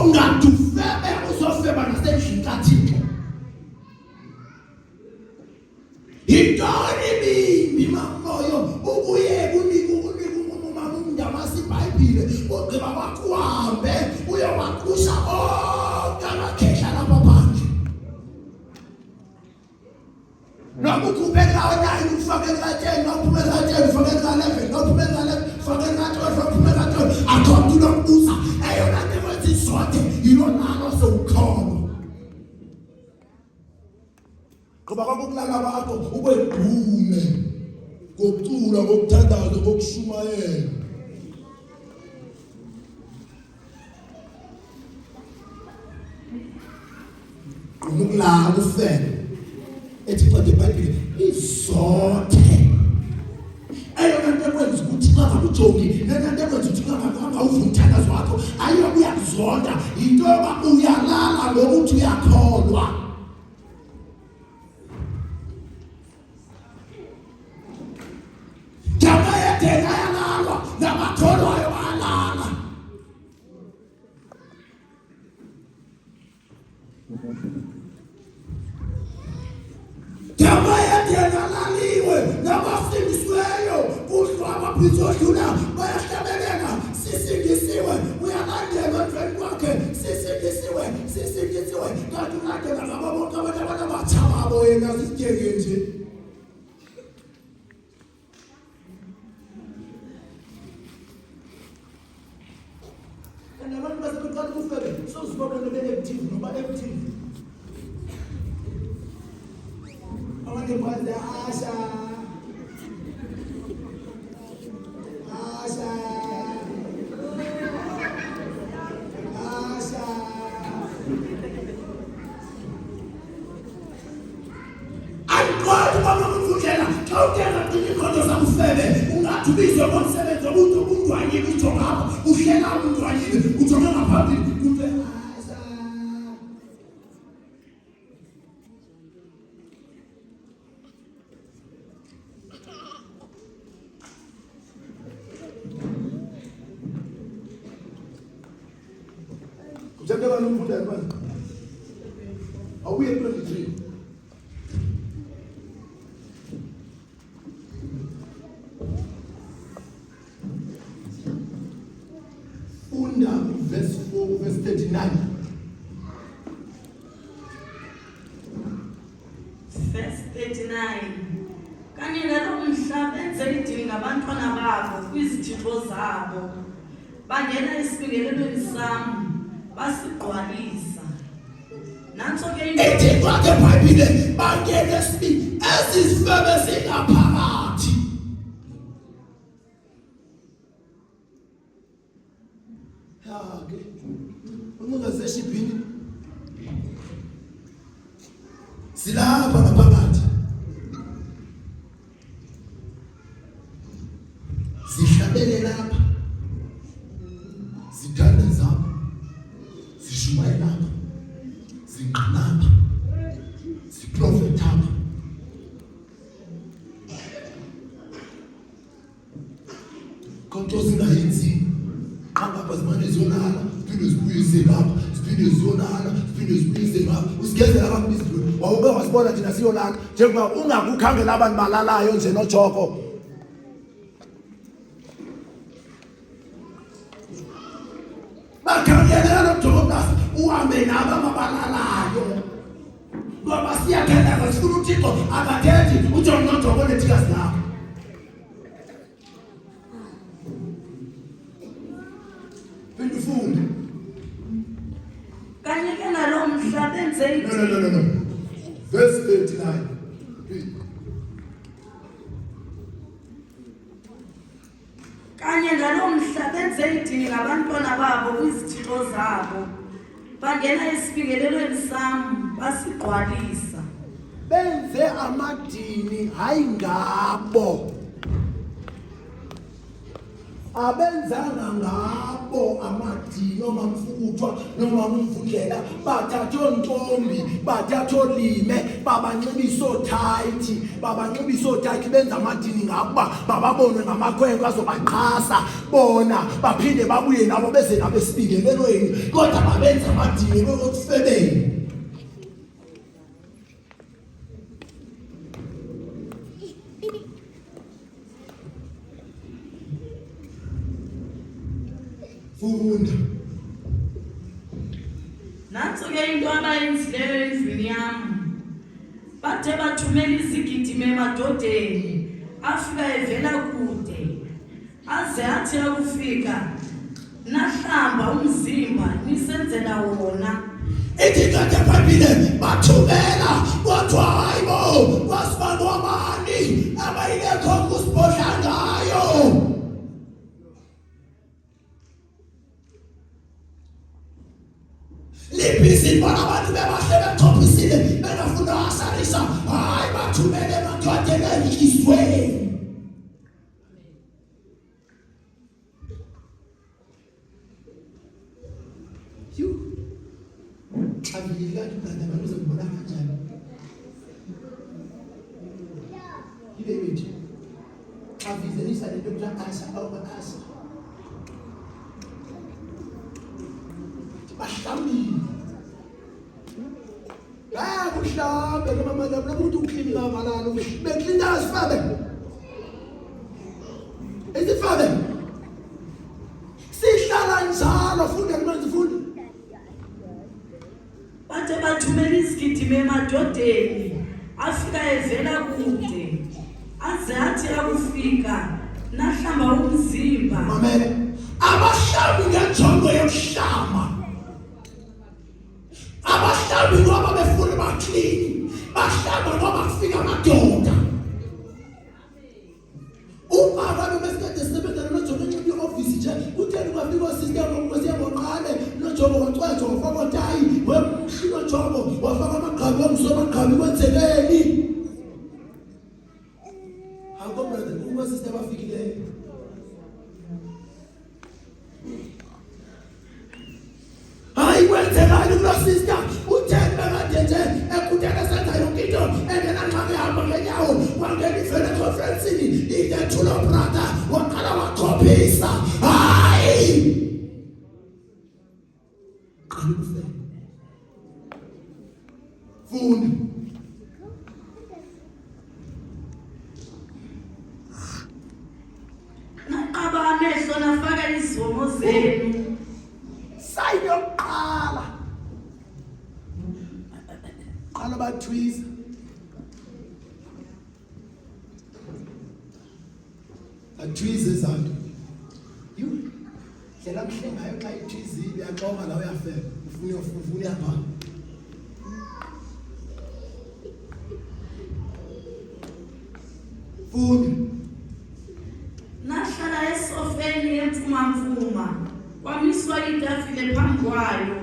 Ungatufebe uzofeba nasendlini kaThixo. Intoni bimbi mamoyo ubuye unika umndamasi iBhayibhile ugqiba bakuhambe uyowakusha bonke amakhehla lapha phandle. Nokukhubeka nayo ufake ka-10 nophumela ka-10 ufake ka-11 nophumela ka-11 ufake ka-12 nophumela ka-12 akhona unokubuza eyona nto ewenza isonto yilonalo sewukhona. Ngoba kwakulala bakho ubegqume ngokucula ngokuthandaza ngokushumayela. Ukulala ufebe ethi qede iBhayibhile izothe. Eyona nto ekwenza ukuthi xa ujongi nento ekwenza ukuthi ungahamba uvumthandazo wakho ayiyokuya kuzonda into yoba uyalala ngokuthi uyakholwa. Jamayedena yalalwa namakholwayo alala. Jamayedena laliwe nabafundisweyo kuhlwa abaphristi odlula bayahlabeleka sisindisiwe uyalandelwa emveni kwakhe sisindisiwe kanti ulandela ngabo bonke abantu abanamathabo yena zisitshenge nje. Abantu basebeqala ukufebe sozibona be-active noma active. Abanye bathi asha anqondo kwamamvukela xa uthenga iinkondo zakufebe ungathi ubizwe ngomsebenzi obuntu umntwanyini utsho ngapha uhlela umntwanyini ujonge ngaphambili kube asha. Njengoba nomfundisi manje awuye 23 funda verse 4 verse 39. Verse 39. Kanina lo mhlaba enzela idili ngabantwana babo kwizithixo zabo. Bangena esifikelelweni sami basigqwalisa. Nanso ke ethi kwakhe eBhayibhile bangena esibi ezifebe singaphakathi. Ke ungaze shibhini silapha ngaphakathi sihlabele lapha sithanda zapha sishumayela lapha sinqinapha siprofeta lapha konke singayenzi ngapha simane ziyolala siphinde sibuyise lapha siphinde ziyolala siphinde sibuyise lapha usigezela abantu bizidlula wawuke wasibona thina siyolala njengoba ungakukhangela abantu balalayo nje noJoko bakhangela noJonas uhambe nabo ababalalayo ngoba siyakhela sifuna uThixo akathethi uJohn noJoko nethikazi lakho Benifunda kanye ke nalo mhla benze no verse 39 kanye nalo mhla benze idini ngabantwana babo kwizithixo zabo bangena esifikelelweni sami basigqwalisa benze amadini hayi ngabo abenzanga ngabo amadini noma mfutshwa noma umvundlela bathatha ontombi bathatha olime babanxibisa othayithi benza amadini ngabo bababone ngamakhwenkwe azobaqhasa bona baphinde babuye nabo beze nabo esibikelelweni kodwa babenza amadini kokufebeni funda nanso-ke into abayenzileyo endlwini yami bathe bathumela izigidimi emadodeni afika evela kude aze athi akufika nahlamba umzimba nisenzela wona ithi kade phambili bathumela kodwa hayibo kwasibani wamani abayilekho kusibhodla ngayo Lipisi bona abantu bebahle beqophisile benafuna asalisa hayi bathumele emadodeni elizweni Xabila kana abantu zobona kanjani Ibe mithi Xabila isale into asa awubaasa Bahlambile kuhlambe noma manje umuntu uklini ngamalalo beklina sifabe isifabe sihlala njalo funda kumanzi funda bathe bathumela izigidimi emadodeni afika evela kude aze athi akufika nahlamba umzimba mamele abahlambi ngenjongo yokuhlamba abahlambi ngoba befuna baklini bahlamba ngoba kufika amadoda uma abantu besikade sisebenza noJobo enciphi office nje utheni kwafika osystem ngokusiyabonqane noJobo wacwetha wafaka otayi wemshilo Jobo wafaka amagqabi womsomagqabi kwenzekeni akombrother uma system afikileyo hayi kwenzekani kulo sister utheni bekade nje ekudala senza yonke into engenanxabe ihamba ngenyawo wangena ifele conference-ini idethulo brother waqala waqhophisa hayi qala ukufela funda naqaba amehlo nafaka izivomo zenu sayini yokuqala qala bathwisa athwize izandla hlela mhle ngayo xa ithwizile uyaxonga la uyafela ufuna yapha funda nahlala esofeni yemfumamfuma kwamiswa itafile phambi kwayo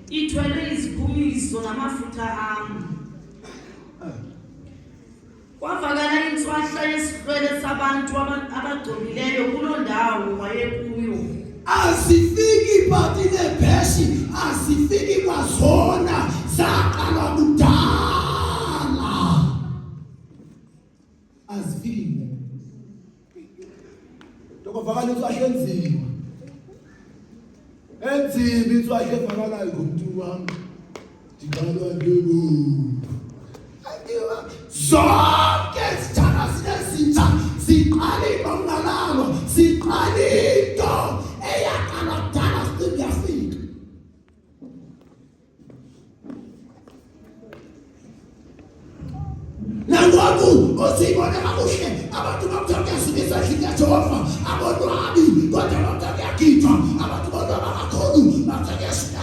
ithwele iziphumiso namafutha ami Kwavakala inswahla yesihlwele sabantu abagcobileyo kuloo ndawo wayekuyo. Azifiki phathi nebheshi, azifiki kwazona zaqala kudala. Azifiki. Dokuvakala inswahla enzima. Enzima inswahla evakalayo ngomntu wami. Ndiqala ndebo. Zonke zithanda sinezintsha ziqale bangalalo ziqale into eyaqala kudala singafika. Nangoku usibone kakuhle abantu bakuthokozisa isizwe Jehova abonwabi kodwa bakuyagidwa abantu bonwaba kakhulu bakuthokozisa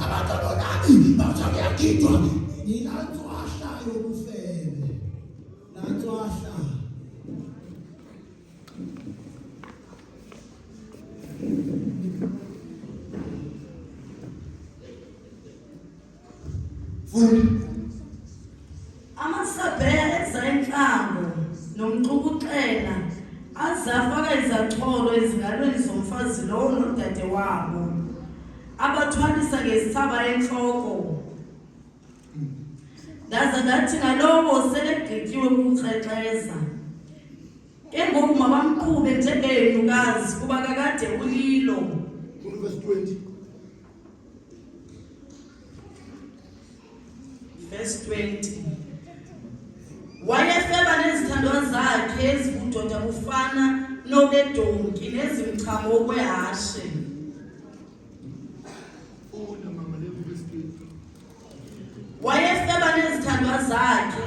abantu abonwabi bakuyagidwa. Inantswahla yobufebe nantswahla futhi Amasabheya enza inhlambo nomxukuxela azafaka izacholo ezingalweni zomfazi lowo nodade wabo abathwalisa ngesithaba enhloko. Ndaza ndathi ngalowo selegqityiwe ukukrexeza. Ke ngoku mabamqhube njengeenukazi kuba kakade ulilo. verse 20. Verse 20. Wayefeba nezithandwa zakhe ezibudoda bufana nobedonki nezimchamo okwehashe. Wayefeba nezithandwa zakhe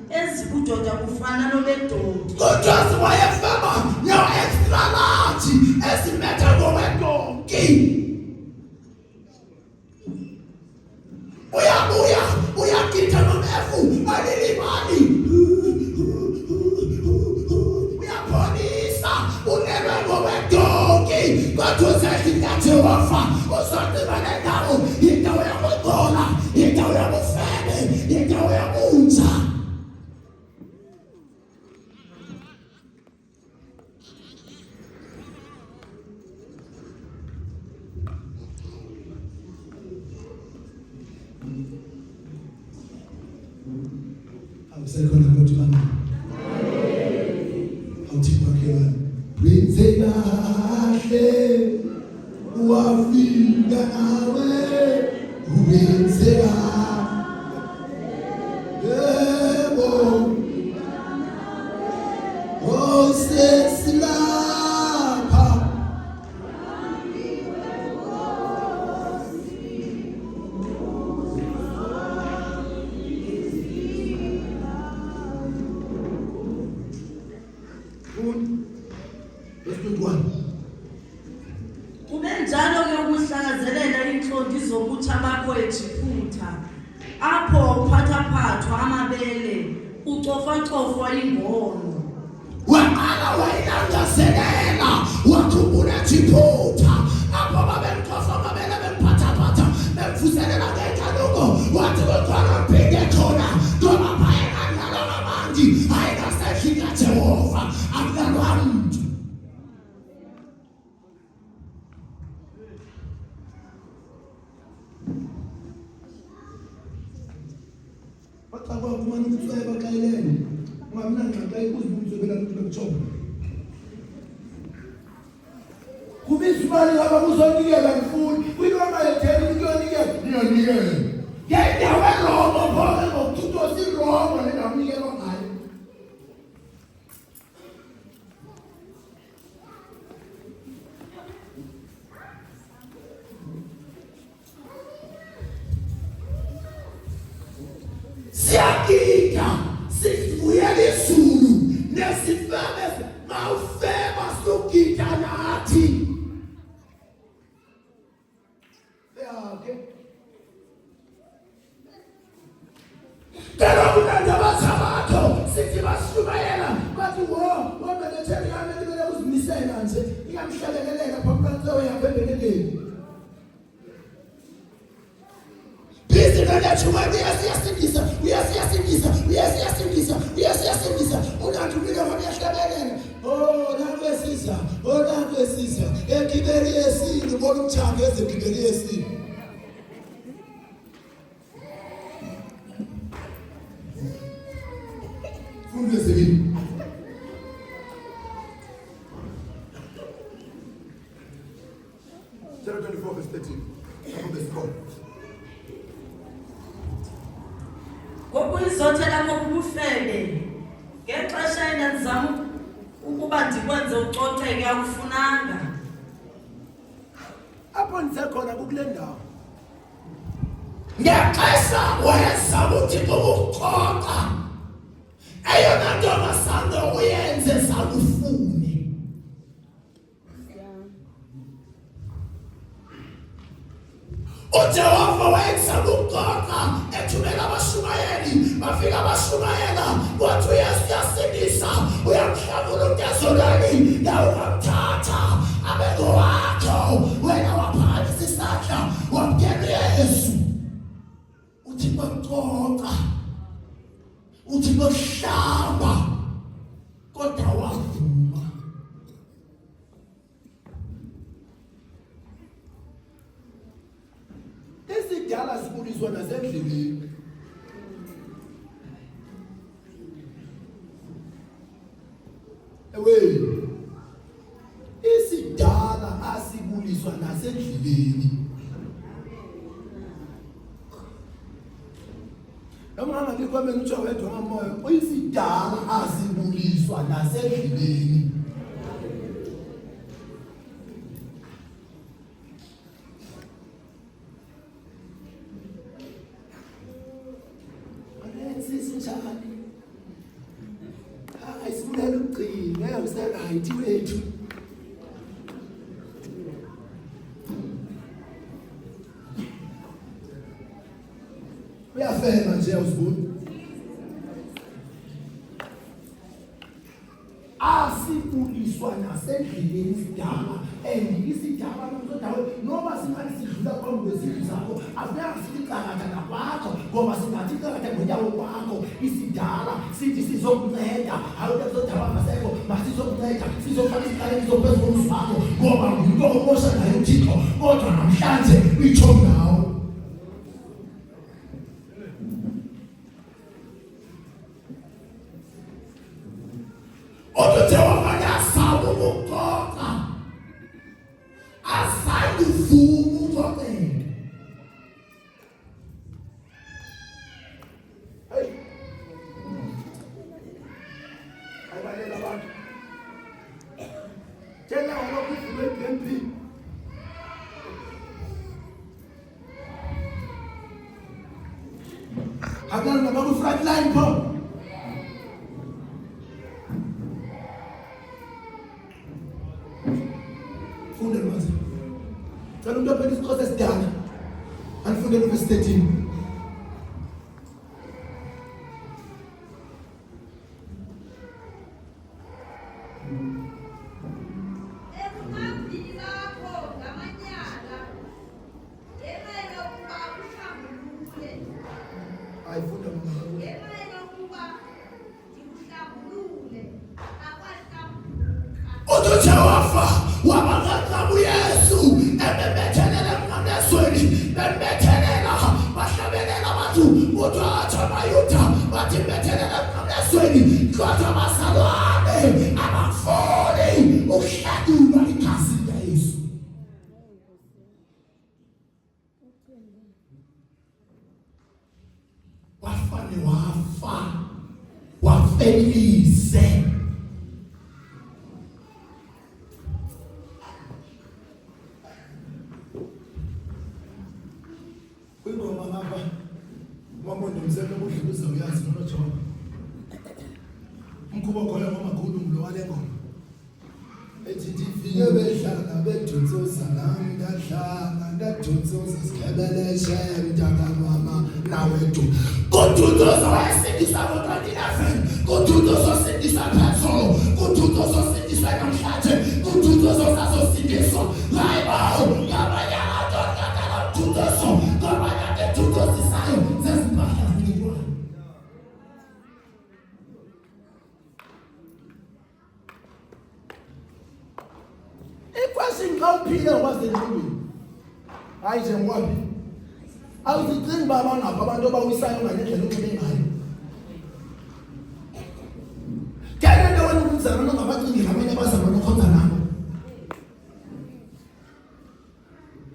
ezibudoda bufana nobedonki. Kodwa wayefeba no-extra large ezimethe ngokwedonki. Uyagida nomefu alilimali. Uyapholisa unelwe ngokwedonki. Kodwa uzegida Jehova uzodibana nendawo indawo yakugcola, indawo yakufebe, indawo yakunja. Awusekhona kodwa mama. Awuthi kwakhe wenze kahle wafika nawe uwenze kahle yebo osesilapha Kubenjalo ke ukuhlakazelela inhlonti zobutsha bakho eJiphuta apho uphathaphathwa amabele ucofacofwa ingono. waqala wayilangazelela wakhumbula Jiphuta apho babemcofa amabele bemphathaphatha bemvuselela ngenkanuko wathi kukhona mphinde khona ngoba phayena kudlalwa ngabantu ayingasehlika Jehova akudlalwa mntu. Baqaba kumane ukutsweba bakayelene ungamna nqaqa ikuzibutho belakuthoba kubisibali lapha kuzonikela mfuni kwinoma yetheni kuyonikela niyonikela ngendawo erongo phose ngokuthutho sirongo nengamnikelwa ngayo. Siyagida sivuyela izulu nesifebe mawufeba sogida nathi. Okay. Pero kunanda basabatho sithi bashumayela bathi wabelethele yami libele kuzimisela nje iyamhlalekelela phakathi yakhe ebelekeni. Please don't let you mind. Uyasiyasindisa. Funda ezekile. Chapter 24 verse 13. From the scroll. Ngokuyizothela ngokubufebe ngexesha endenzama ukuba ndikwenze ucoceke akufunanga. Apho ndisekhona kukule ndawo. Ngexesha wayezama ukuthi ukucoca. Eyona nto masando uyenze sakufune. uJehova wayezama ukucoca ethumela abashumayeli bafika abashumayela wathi uyasindisa uyamhlabula untazolani yawamthatha abeko wakho wena waphansi isandla wamkela Yesu uthi bacoca uthi bahlamba kodwa wavuma. Isidala sibuliswa nasendleleni. Ewe isidala asibuliswa nasendleleni. Noma ngikwame utsho wedwa ngamoya isidala asibuliswa nasendleleni. Ayisibulela ukugcina userayithi wethu. Uyafema nje uzibona. Asibuliswa nasendleleni isidala isidala nomzodawe noma singathi sidlula phambi kwezindlu zakho afuneka silicakatha nakwakho ngoba singathi icakatha ngonyawo kwakho isidala sithi sizokunceda awuke kuzodawa ngasekho masizokunceda sizofaka isikaleni sophezu komzi wakho ngoba ngumuntu omosha naye uThixo kodwa namhlanje itsho ngawo. Ototewa sabu ukucoca asayivuma ucoceke. Ayibalela abantu tshela ngokuvula iBNB akala nabaku frontline pho. Tell them to discuss this down and for the verse 13. Wafelise kwingoma ngapha mamondo msebe kudluza uyazi noma Jehova umkhuba khona ngamakhulu umlo wale ngoma ethi ndifike behlala bedonsoza nami ndahlala ndadonsoza sikhebeleshe mntaka mama nawe tu kodonsoza wayesindisa ngo-2011 kodonsoza sindisa phezulu kodonsoza sindisa namhlanje kodonsoza sazosindiswa hayibo ngabanye amadoda kodonsoza ngabanye akedonsozisayo zezimpahla zingilwane. Ikwasi ngawuphile wazenqini hayi nje ngwapi awuzicingi baba ngapha abantu abawisayo ngalendlela okunye ngayo bacingela abanye bazalwane okhonza nabo.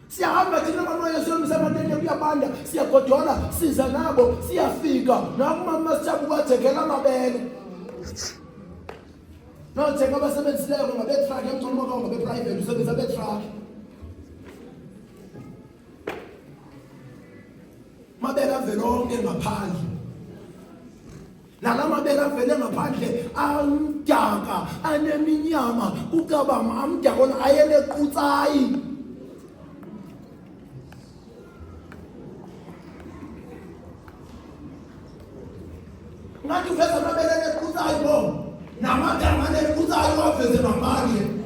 Siyahamba thina abanye siyomisa amatende kuyabanda, siyagodola, siza nabo, siyafika nakumama sijabu kwathekela amabele. Nothenga abasebenzisileyo ngabe-truck, emtholo makawo ngabe-private, usebenza be-truck. Mabele avele onke ngaphandle. Nala mabele avele ngaphandle amdaka, aneminyama, ukabama amdaka ona ayele qutsayi. Ngathi uveza mabele nequtsayi bo. Namadama nequtsayi waveze ngaphandle.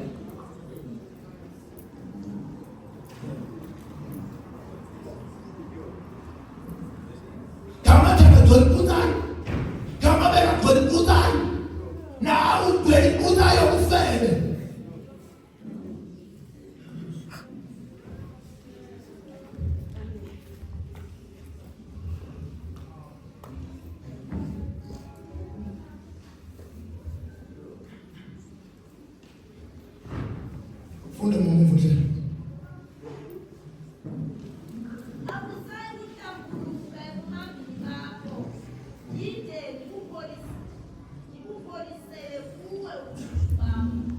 Funda ngomuvu nje.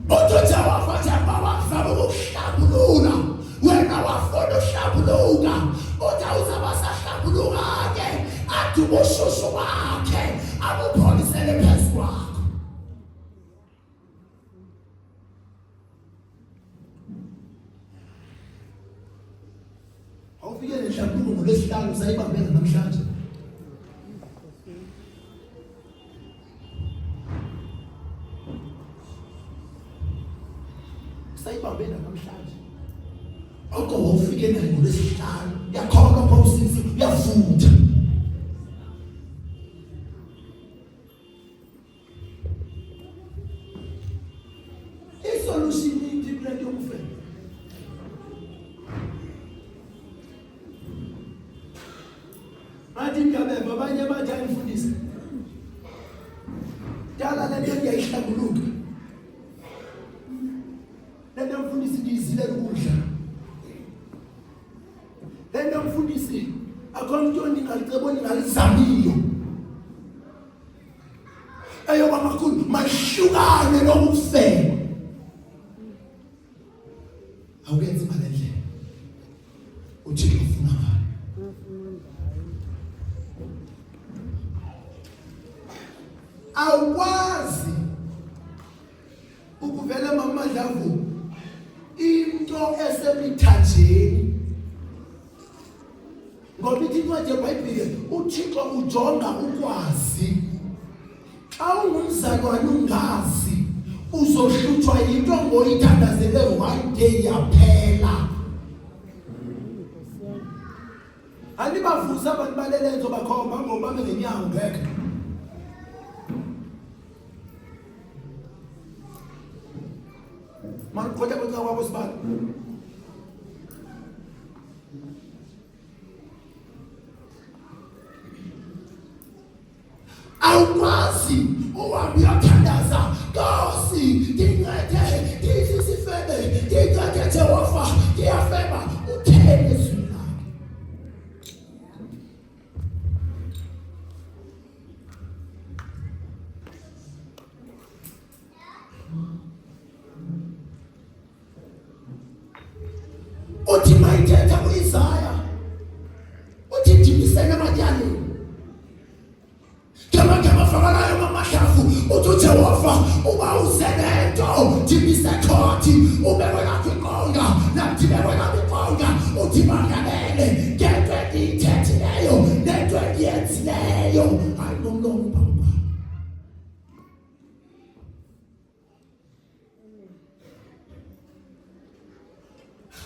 Otoja wafata baba sababu shabulula. Wena wafodo shabuluka. Otauza basa shabuluka ake. Atuboshosho wake. Abupolisele phezu kwakho. Awufike neshabuluko ngolesihlanu usayibambela namhlanje. Sayibambela namhlanje. Awukho wawufike nayo ngolesihlanu. Yakhona lapho usisi uyafutha. Isolution ithi kule nto yokufela. Athi ngiyabeva abanye bathi ayifundise. Dala le nto ngiyayihlambuluka. Lento mfundisi ngiyizile ukudla. Lento mfundisi akho umuntu ongaliceboni ngalizamiyo. Eyo bamakhulu mashukane lokufela. Awuyenzi ngale ndlela. Uthixo ufuna ngani? Awukwazi ukuvela mamadlavu into esemithanjeni. Ngoba ithi incwadi yeBhayibhile uThixo ujonga ukwazi. Xa ungumzalwane ungazi uzohluthwa yinto ngoyithandazele one day yaphela. Anibavusa abantu balelenzo bakhomba ngoba bengenyawo ngeke. Man kodwa kodwa wabo sibani. Awukwazi owabuyathandaza Nkosi ngingethe ngisifebe ngikathethe wafa ngiyafeba uthele izwi lakhe. Uthi mayithetha kuIsaya uthi dimisene matyaleni. Kama fakalayo mamashafu ututhe wafa uba usenento dimisa khoti ubewela kwiqonga nathi bewela kwiqonga uthi banganele ngento endiyithethileyo nento endiyenzileyo hayi nomlomo baba.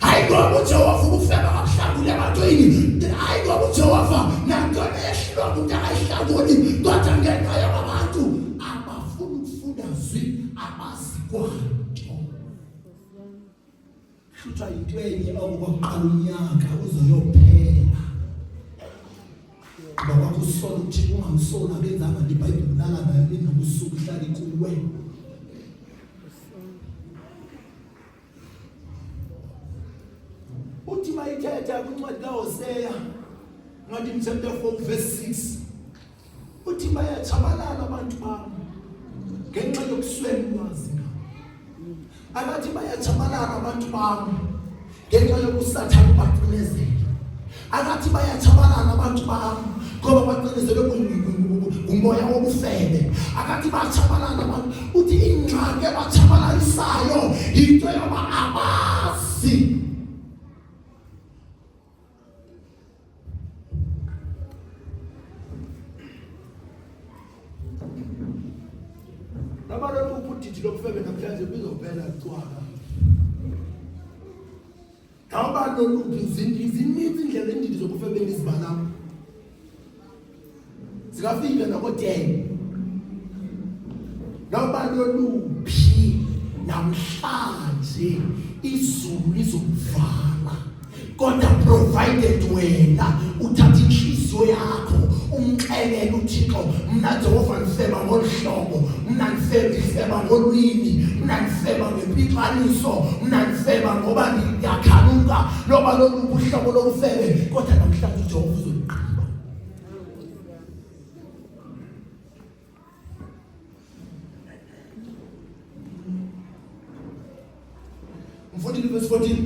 Hayi ngoba uthe wafa ukufeba kakuhlangule ebantwini. Hayi ngoba uthe wafa nantoni ehlwa umuntu akayihlanguli kodwa ngenxa yabantu abafuna ukufunda zwi abazikwanto. Shutha into enye okuqala unyaka uzoyophela. Ngoba kusola ukuthi ungamsola benzanga iBhayibheli lala nayo nokusuku ihlala kuwe. ithetha kwincwadi kaHosea ngathi in chapter 4 verse 6 uthi bayatshabalala abantu bami ngenxa yokuswela ulwazi akathi bayatshabalala abantu bami ngenxa yokusathana bacinezela akathi bayatshabalala abantu bami ngoba bacinezelwe umoya wobufebe akathi bayatshabalala abantu uthi ingxaki abatshabalalisayo into yoba abazi nabalolu ukudidi lokufebe namhlanje bizophela cwaka nabalolu izininzi indlela endidi zokufebe izibalamu zikafika nako-10 nabaloluphi namhlanje izulu lizovala kodwa provided wena uthatha inhliziyo yakho umxelele uThixo mina Jehova ngifeba ngolhlobo mina ngifeba ngolwimi mina ngifeba ngempixaniso mina ngifeba ngoba ngiyakhanuka loba lolu uhlobo lokufebe kodwa namhlanje uJehova uzoliqhiba mfundini verse 14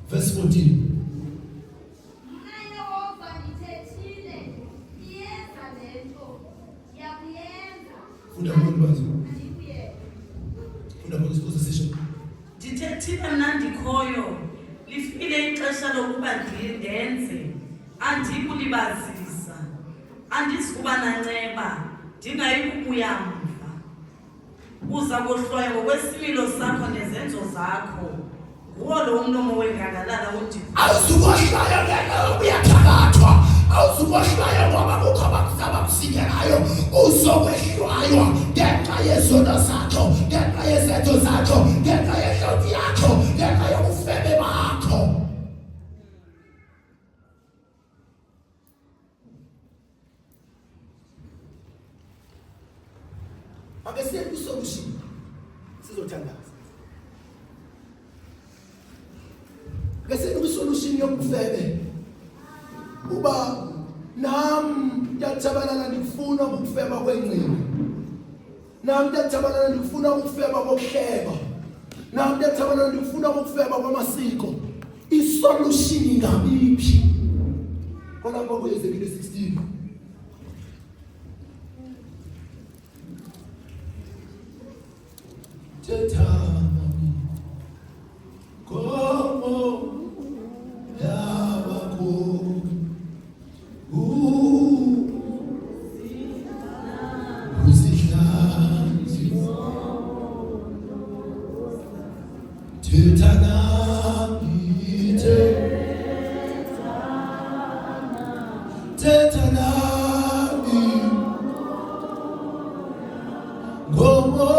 verse 14 Ndithethile mna ndikhoyo lifile ixesha lokuba ndenze andikulibazisa andizikuba nanceba ndingayi kubuya mva uza kohlwaya ngokwesimilo sakho nezenzo zakho nguwo lo umlomo wengangalala uthi awuzukohlwaya ngeke uyathakathwa awuzukohlwaya ngoba kukho abakusingelayo uzokwehlwaywa ngenxa yezono zakho ngenxa yezenzo zakho ngenxa yehloti yakho ngenxa yobufebe bakho ake siye kwisolution sizothandaza ake siye kwisolution yokufebe uba nami ngiyajabalala ngifuna ukufeba kwengcini nami ngiyajabalala ngifuna ukufeba kokuhleba nami ngiyajabalala ngifuna ukufeba kwamasiko isolution ingabiphi khona ngokuYezekiel 16 Tetami como yabako uzihlanzi Tetanami como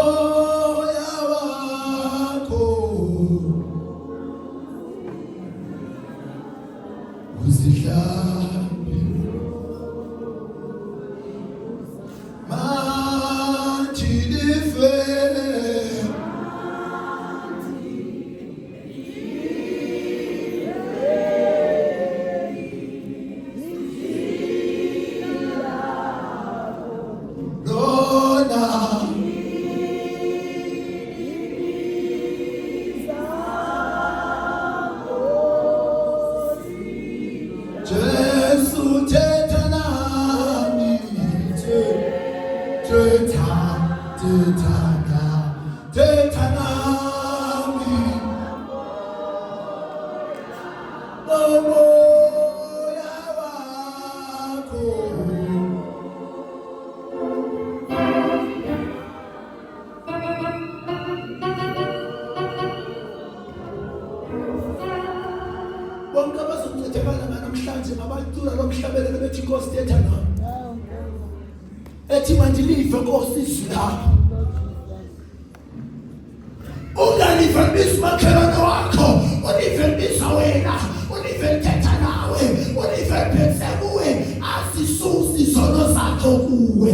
bonke abazoncedakala namhlanje ngabacula lomhlabelelo bethi Nkosi thetha nami ethi mandilive Nkosi izwi lakho ungalive mbisi makhelwane wakho unive mbisa wena unive thetha nawe unive phetse kuwe asisusi izono zakho kuwe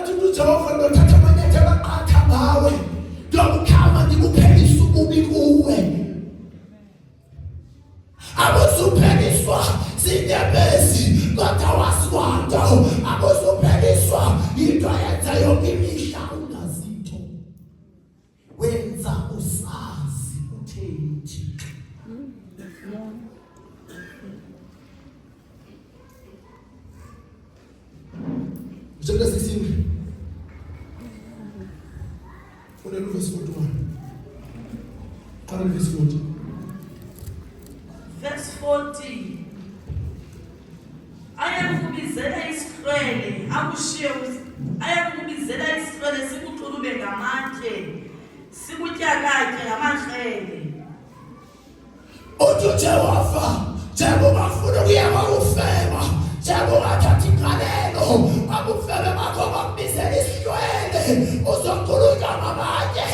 bathi uJehova ndothatha amanyathelo aqatha ngawe ngiyokukhama ngikuphelisa ububi kuwe abuzupheliswa sinyembezi kodwa wasiwanda abuzupheliswa into yenza yonke imihla ungazitho wenza usazi utheni Thixo Njengoba sisini Funda verse 41 Qala verse 40 Verse 40 ayakubizela isihlwele akushiye ayakubizela isihlwele sikuthulube ngamanje sikutyakathe ngamahlele Jehova njengoba ufuna ukuyama ufeba njengoba thatha inkalelo akufebe bakho bakubizela isihlwele uzokhuluka ngamanye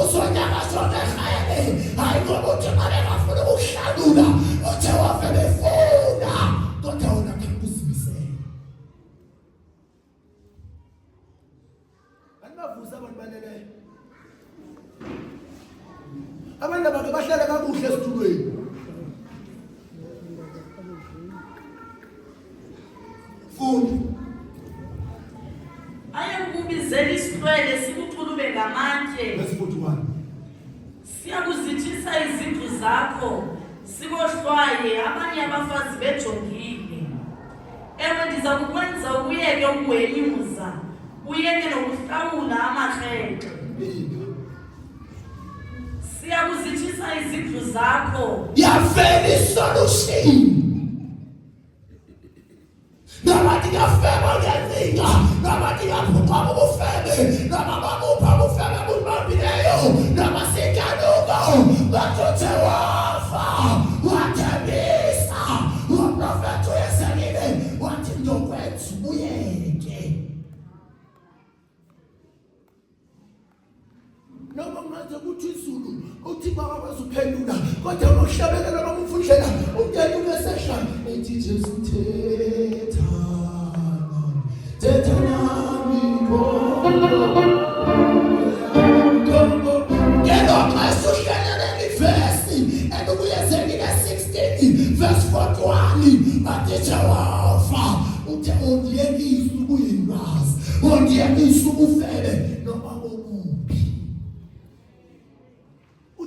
uzonyaka zonke khele hayi ngoba uthi ngabe ngafuna ukuhlalula uJehova befuna kodwa wona ngikuzibisela Angavusa abantu balele abantu abake bahlala kakuhle esitulweni ayakubizela isihlwele sikuthulube ngamanje verse 41 siyakuzithisa izindlu zakho sikohlwaye abanye abafazi bejongile ewe ndiza kukwenza ukuyeke ukuwenyuza uyeke nokuhlawula amahlele siyakuzithisa izindlu zakho yavela isolution Nobody got family that thing. Nobody got put up with family. Nobody got put up with family. Nobody got sick and no go. But to Jehovah, what a beast. What prophet to your son, what in your words, no matter what you do, uthi baba bazuphendula kodwa unohlabela nabamfundlela ungena kwisession ethi Jesu thetha nami ngelo xesha uhlala verse and uyezekile 16 verse 41 bathi Jehova uthe undiyekisa ukuyinwazi undiyekisa ukufebe noma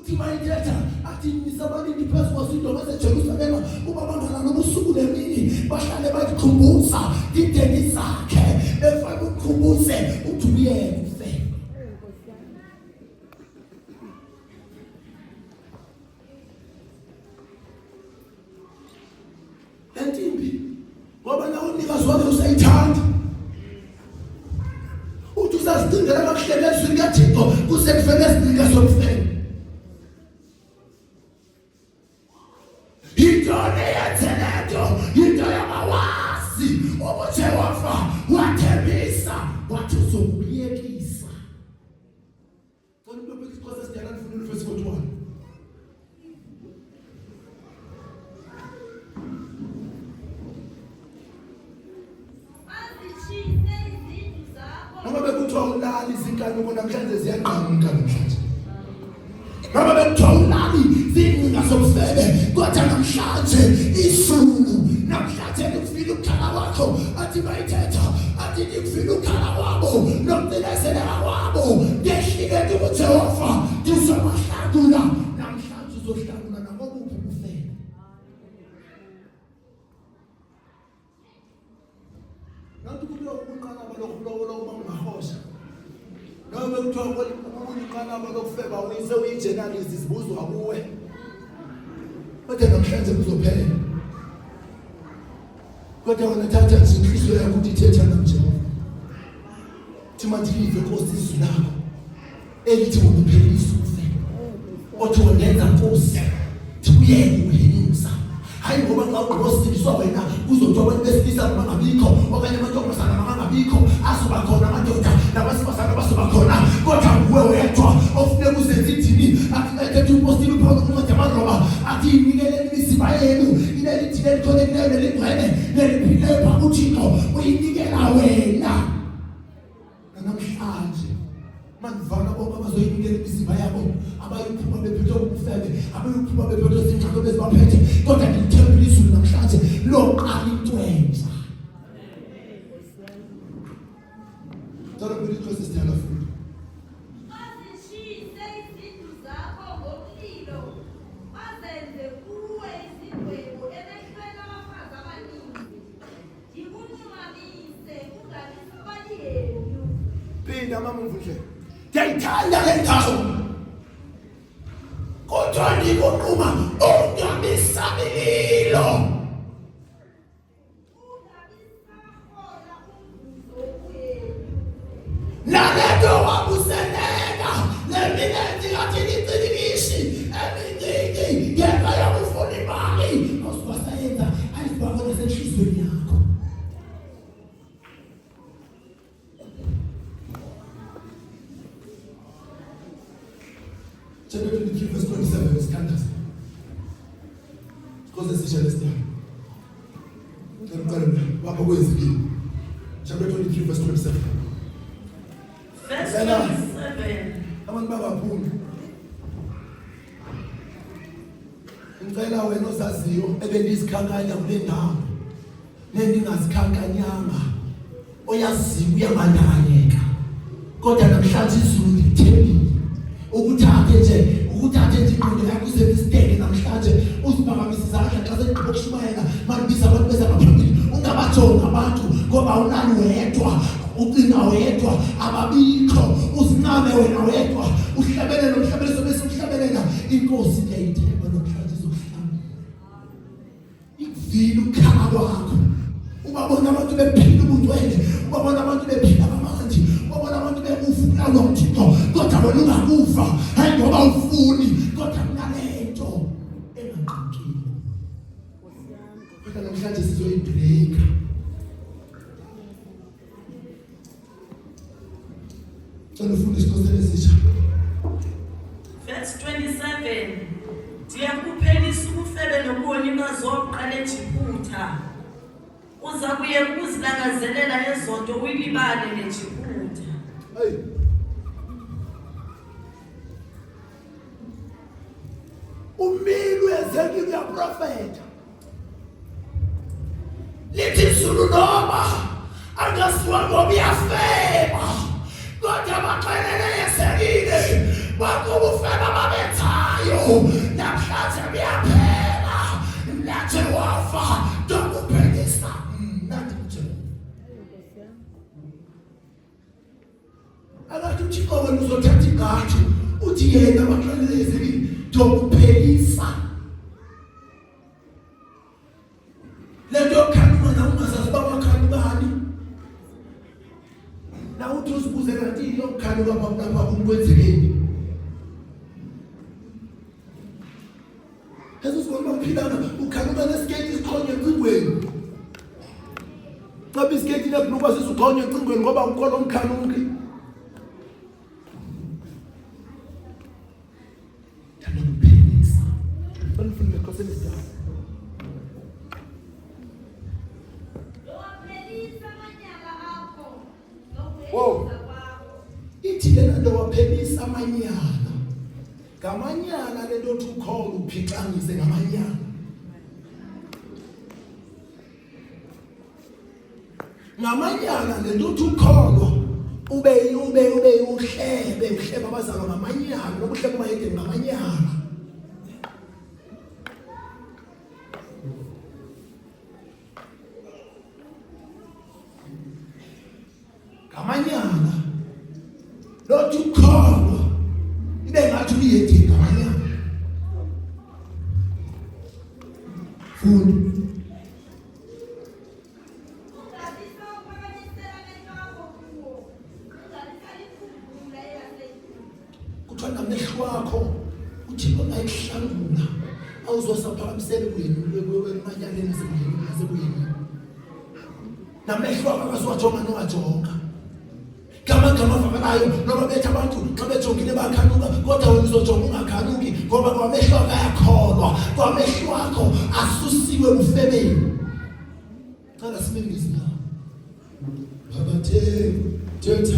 Timaiteta ati nisabani ndiphezulu kwasindo baseJerusalema uba bangalala ubusuku nemini bahlale bayikhumbuza ideni zakhe efana ukukhumbuze uthi uyeke Entimbi ngoba nawe unikazi wakhe usayithanda uthi usazidingela amahlelo ezwini kaThixo kusekufele esidinga somfelo into yamawasi obuJehova wathembisa wathi uzokuyekisa Konke besixhosa sidala mfuna verse 41 azithise izindlu zakho Noma bekuthiwa ulali izinkani ubona mhlambe ziyaqhamuka namhlanje Noma bekuthiwa ulali zinga somfebe kodwa namhlanje isulu namhlanje ukufika ukhala kwakho athi bayithetha athi ukufika ukhala kwabo nokucelezela kwabo ngehlike kuJehova ngizobahlakula namhlanje uzohlakula nabobuphi ubufebe Nanti kulo ukunqana balokhulowo ubangahosha Noma bekuthiwa ukunqana balokufeba uyise uyijournalist sibuzwa kuwe Kodwa namhlanje kuzophela Kodwa wena thatha inhliziyo yakho uthi thetha naMjehova Timothy live Nkosi izwi lakho elithi ukuphelisa ukufela othi wenza Nkosi uyeke uhenyusa hayi ngoba ngawugqosiswa wena uzothiwa abantu besilisa bangabikho okanye amantombazana bangabikho asoba khona amadoda nabasifazana basoba khona kodwa kuwe wedwa ofune kuzenza idini akhethe upostile uPaul uncwadi yamaRoma athi inikele imizimba yenu inelithile likhonekile nelingcwele neliphileyo phambi kuThixo uyinikela wena namhlanje manivana bonke abazoyinikela imizimba yabo abayiphuma bephethe ubufebe abayiphuma bephethe izingxaki bezibaphethe kodwa ngithembile izulu namhlanje loqala into entsha Tell me the closest tell of food. Pinda mama mvundle. Ngiyayithanda le ndawo. Kodwa ndikunquma ungamisabelilo. Naleto wabuseneka leminenzi ngathi liqinikishi eminingi ngenxa yokufuna imali awusibasayenza ayisibabona senhlizweni yakho Chapter 23 verse 27 standards because esisha lesiyana ngicela baba kwezikini Chapter 23 verse 27 Verse 27. Abantu babaphungu. Ngicela wena ozaziyo ebendizikhankanya kule ndawo. Nendingazikhankanyanga. Oyaziyo uyabandakanyeka. Kodwa namhlanje izulu lithembile. Ukuthathe nje ingqondo yakho usebisiteke namhlanje uziphakamise izandla xa sekuqokushumayela malibiza abantu bezabaphambili ungabajonga abantu ngoba unani wedwa ucinga wedwa ababikho uzincame wena wedwa uhlabelele umhlabeliso bese umhlabelela inkosi ngiyayithemba namhlanje izokuhlamba ikuvile ukukhala kwakho ubabona abantu bephila ubungcwele ubabona abantu bephila kamandi ubabona abantu bekufa uMthixo kodwa wena ungakufa hayi ngoba ufuni kodwa kunalento engaqhubekile kodwa namhlanje sizoyibreaka Verse 27. Ndiyakuphelisa ubufebe nobuni bazoqala eJiputha. Uza kuye kuzilangazelela ezonto uyilibale leJiputha. Hey. Umilwe ezekile ya profeta. Lithi izulu noma angasiwa ngoba iyafeba. Kodwa baxelele yesekile bakubufeba babethayo namhlanje biyaphela nathi wafa dokuphelisa nathi nje akathi uThixo wena uzothatha igatshu uthi yena baxelele yesekile dokuphelisa lento khani na ungazazi babakhani bani na uthi usibuze kanti yokukhani kwababa kunkwenzekeni Jesus wona baphilana ukhanuka nesiketi isiqonye encingweni xa bisiketi lebhluka sisuqonye encingweni ngoba ukholwa umkhanuki tanophelisa fanele ukosele njalo Wow. Ithi lena nto waphelisa amanyala. Ngamanyala lento othi ukhona uphixangise ngamanyala. Ngamanyala lento othi ukhona ube uhlebe abazalwa ngamanyala nokuhlebe bayede ngamanyala. Amanyala lothi ukhona ibe ngathi uyedinga amanyala futhi kuthanda amehlo wakho uThixo ayihlangula awuzosaphakamisela kwemanyaleni nasebuyini namehlo wakho akazowajonga nowajonga Kama vakayo noma bethe abantu xa bejongile bakhanuka kodwa wena uzojonga ungakhanuki ngoba kwamehlo akho ayakholwa kwamehlo akho asusiwe ufebeni cala sibe ngizina Baba thetha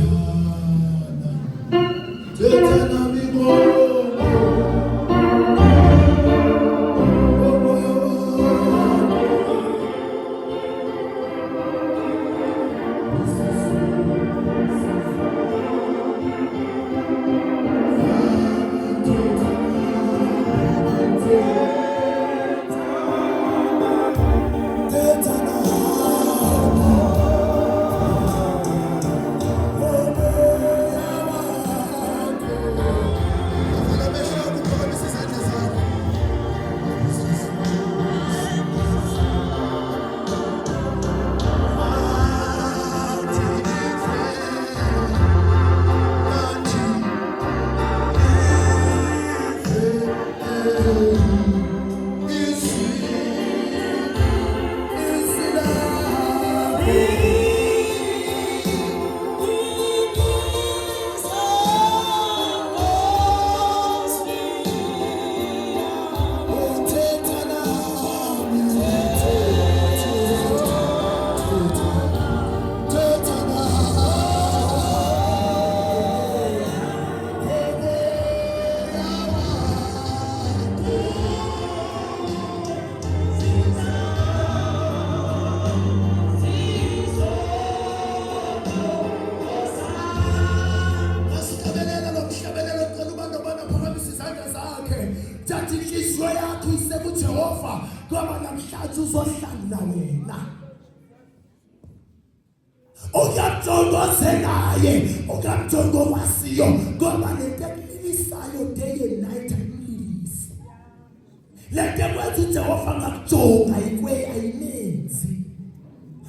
uJehova ngoba namhlanje uzohlangana wena. Ukamjongoze naye, ukamjongowasiyo ngoba lento ekulilisayo day and night akulilisi. Lento ekwenza uJehova ngakujonga ikwe ayimenzi.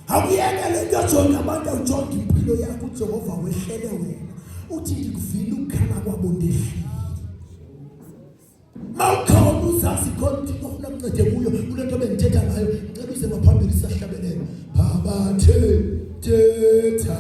Akuyeke lento yojonga abantu ujonga impilo yakho uJehova wehlele wena. Uthi ngikuvile ukukhala kwabo ndehlile. Mawukhona uzazi konke ufuna ukuncede kuyo kulento bengithetha ngayo ngicela uze ngaphambili sihlabelele. Baba Teta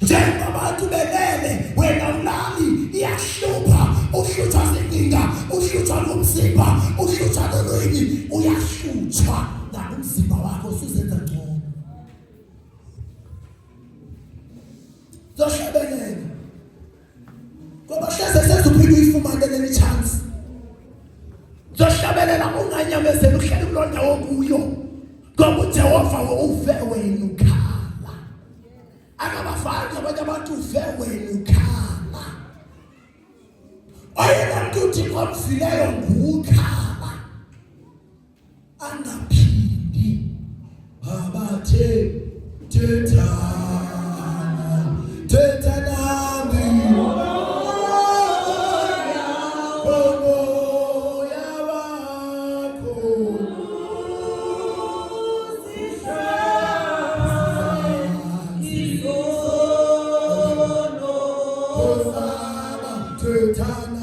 Njengoba belele wena ulali iyahlupa uhlutshwa zinkinga uhlutshwa ngomzimba uhlutshwa lolwimi uyahlutshwa ngomzimba wakho usuzenza ngcono zohlabelele ngoba hleze sezuphila uyifumane le chance zohlabelela unganyamezela uhleli kuloo ndawo kuyo ngoba uJehova uve wena ukhala akabafana abanye abantu uve wena ukhala oyena mntu uthi ngomfileyo ngukhala angaphindi Baba Teta nami time